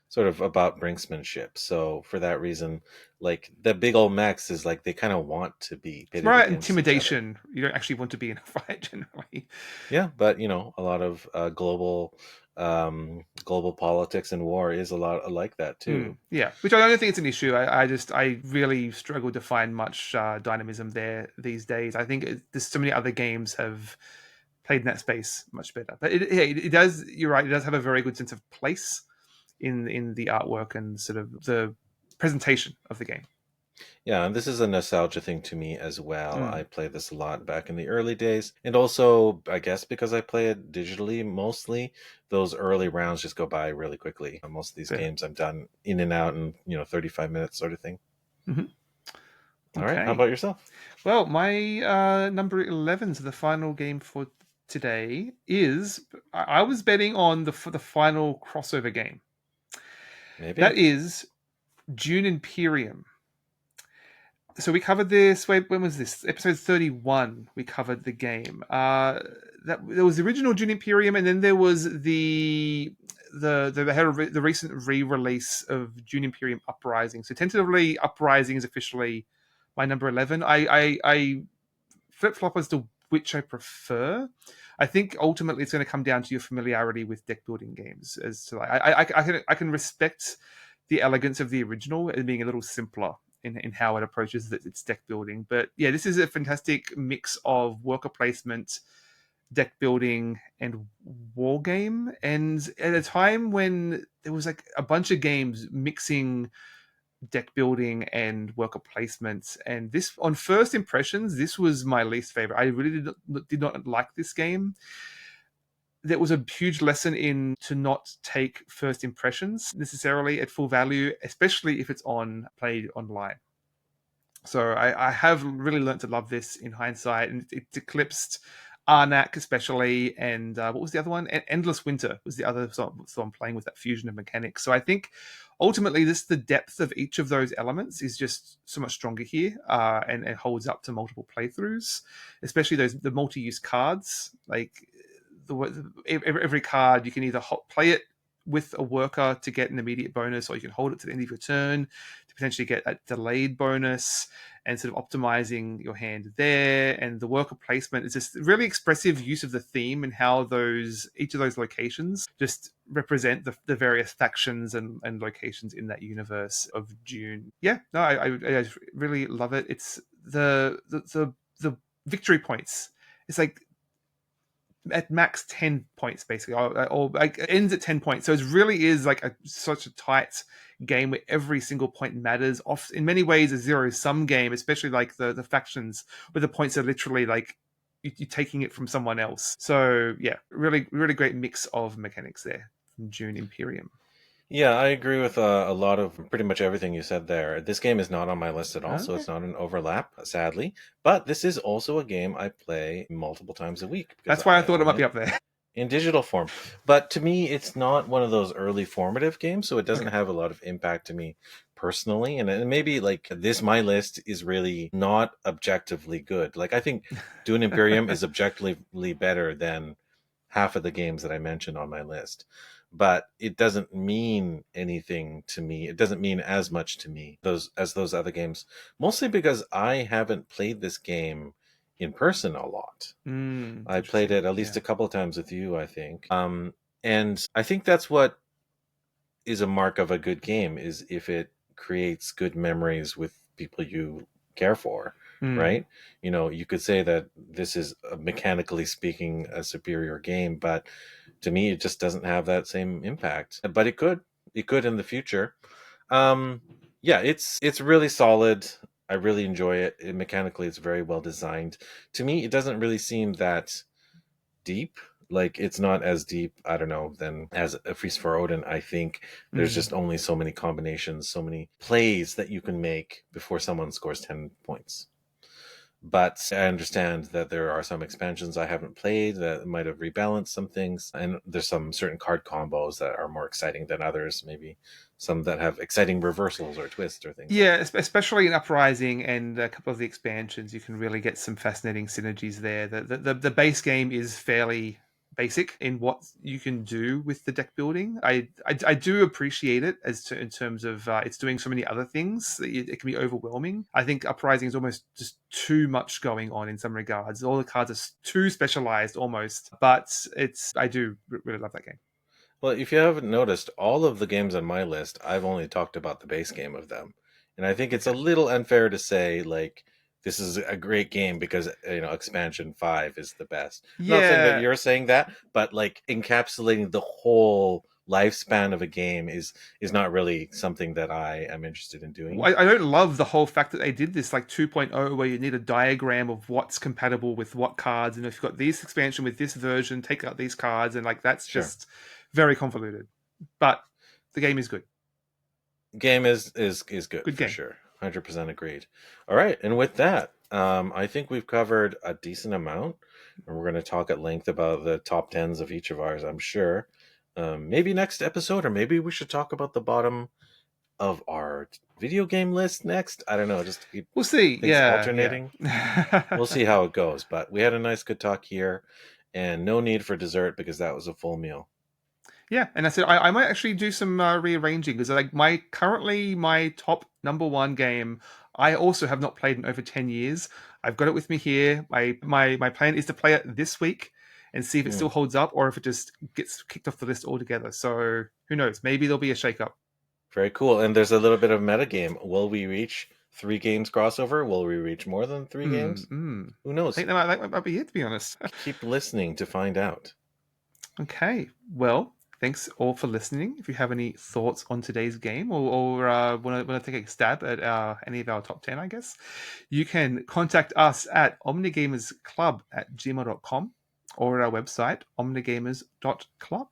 Sort of about brinksmanship. So for that reason, like the big old mechs is like they kind of want to be pitted Right, against each other. intimidation. You don't actually want to be in a fight generally. Yeah, but a lot of global politics and war is a lot like that too. Yeah, which I don't think it's an issue. I really struggle to find much dynamism there these days. I think there's so many other games have played in that space much better. But it does. You're right. It does have a very good sense of place in the artwork and sort of the presentation of the game. Yeah, and this is a nostalgia thing to me as well. I played this a lot back in the early days. And also, I guess because I play it digitally mostly, those early rounds just go by really quickly. Most of these games I'm done in and out in, 35 minutes sort of thing. Mm-hmm. All right, how about yourself? Well, my number 11, so the final game for today, is I was betting on the final crossover game. Maybe. That is Dune Imperium. So we covered this. Wait, when was this? Episode 31. We covered the game. There was the original Dune Imperium, and then there was the recent re-release of Dune Imperium Uprising. So tentatively, Uprising is officially my number 11. I flip flop as to which I prefer. I think ultimately it's going to come down to your familiarity with deck building games. As to I can respect the elegance of the original and being a little simpler in how it approaches its deck building. But yeah, this is a fantastic mix of worker placement, deck building, and war game. And at a time when there was like a bunch of games mixing deck building and worker placements, and this, on first impressions, this was my least favorite. I really did not like this game. There was a huge lesson in to not take first impressions necessarily at full value, especially if it's played online. So I have really learned to love this in hindsight, and it eclipsed Arnak especially, and what was the other one? Endless Winter was the other. So I'm playing with that fusion of mechanics. So I think ultimately the depth of each of those elements is just so much stronger here, and it holds up to multiple playthroughs, especially the multi-use cards. Like every card, you can either play it with a worker to get an immediate bonus, or you can hold it to the end of your turn to potentially get a delayed bonus, and sort of optimizing your hand there. And the worker placement is just really expressive use of the theme and how each of those locations just represent the various factions and locations in that universe of Dune. Yeah, no, I really love it. It's the victory points. It's like at max 10 points basically, or like it ends at 10 points. So it really is like such a tight game where every single point matters. Off in many ways a zero-sum game, especially like the factions where the points are literally like you're taking it from someone else. So yeah, really really great mix of mechanics there from Dune Imperium. Yeah, I agree with a lot of pretty much everything you said there. This game is not on my list at all, so Okay. it's not an overlap, sadly. But this is also a game I play multiple times a week because That's why I I thought it own might be it up there. in digital form. But to me, it's not one of those early formative games, so it doesn't Okay. have a lot of impact to me personally. And maybe like this, my list is really not objectively good. Like I think Dune Imperium is objectively better than half of the games that I mentioned on my list. But it doesn't mean anything to me. It doesn't mean as much to me those other games. Mostly because I haven't played this game in person a lot. It's I played interesting. it at least Yeah. a couple of times with you, I think. And I think that's what is a mark of a good game is if it creates good memories with people you care for, Mm. right? You know, you could say that this is mechanically speaking a superior game, but to me it just doesn't have that same impact. But it could in the future. Um yeah, it's really solid. I really enjoy it. Mechanically it's very well designed. To me it doesn't really seem that deep. Like it's not as deep, I don't know, than as a Feast for Odin. I think there's Mm. just only so many combinations, so many plays that you can make before someone scores 10 points. But I understand that there are some expansions I haven't played that might have rebalanced some things, and there's some certain card combos that are more exciting than others. Maybe some that have exciting reversals or twists or things like Yeah, that. especially in Uprising and a couple of the expansions, you can really get some fascinating synergies there. The base game is fairly basic in what you can do with the deck building. I do appreciate it as to in terms of it's doing so many other things that it can be overwhelming. I think Uprising is almost just too much going on in some regards. All the cards are too specialized almost, but I do really love that game. Well, if you haven't noticed, all of the games on my list, I've only talked about the base game of them. And I think it's a Okay. little unfair to say, like, this is a great game because, expansion 5 is the best. I'm not saying that Yeah, you're saying that, but, like, encapsulating the whole lifespan of a game is not really something that I am interested in doing. I don't love the whole fact that they did this like 2.0 where you need a diagram of what's compatible with what cards, and if you've got this expansion with this version, take out these cards, and like that's Sure. just very convoluted. But the game is good. Game is good Good for game. sure. 100% agreed. All right, and with that, I think we've covered a decent amount, and we're going to talk at length about the top tens of each of ours. I'm sure. Maybe next episode, or maybe we should talk about the bottom of our video game list next. I don't know, just to keep We'll see. things Yeah, alternating. yeah. We'll see how it goes. But we had a nice, good talk here, and no need for dessert because that was a full meal. Yeah, and I said I might actually do some rearranging because like my top number one game. I also have not played in over 10 years. I've got it with me here. My plan is to play it this week and see if it Hmm. still holds up or if it just gets kicked off the list altogether. So who knows? Maybe there'll be a shake up. Very cool. And there's a little bit of metagame. Will we reach 3 games crossover? Will we reach more than 3 games? Who I knows? think that might be it, to be honest. Keep listening to find out. Okay, well, thanks all for listening. If you have any thoughts on today's game or want to take a stab at any of our top 10, I guess, you can contact us at omnigamersclub@gmail.com or at our website, omnigamers.club.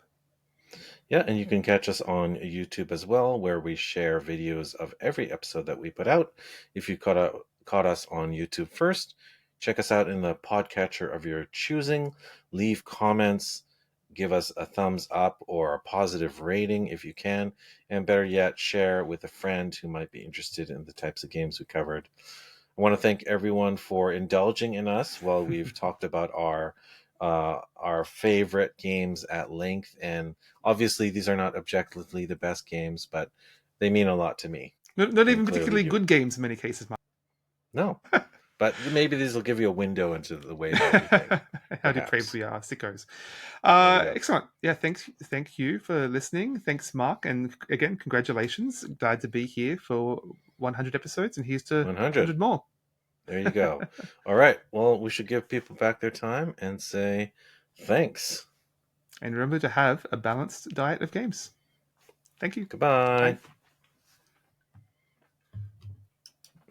Yeah, and you can catch us on YouTube as well, where we share videos of every episode that we put out. If you caught us on YouTube first, check us out in the podcatcher of your choosing. Leave comments, give us a thumbs up or a positive rating if you can, and better yet, share with a friend who might be interested in the types of games we covered. I want to thank everyone for indulging in us while we've talked about our favorite games at length. And obviously, these are not objectively the best games, but they mean a lot to me, Not and even clearly particularly you. good games in many cases, Mark. No, but maybe these will give you a window into the way that we think. How depraved Perhaps. we are, sickos. There you go. Excellent. Yeah, thank you for listening. Thanks, Mark, and again, congratulations. Glad to be here for 100 episodes, and here's to 100. 100 more. There you go. All right. Well, we should give people back their time and say thanks. And remember to have a balanced diet of games. Thank you. Goodbye. Bye.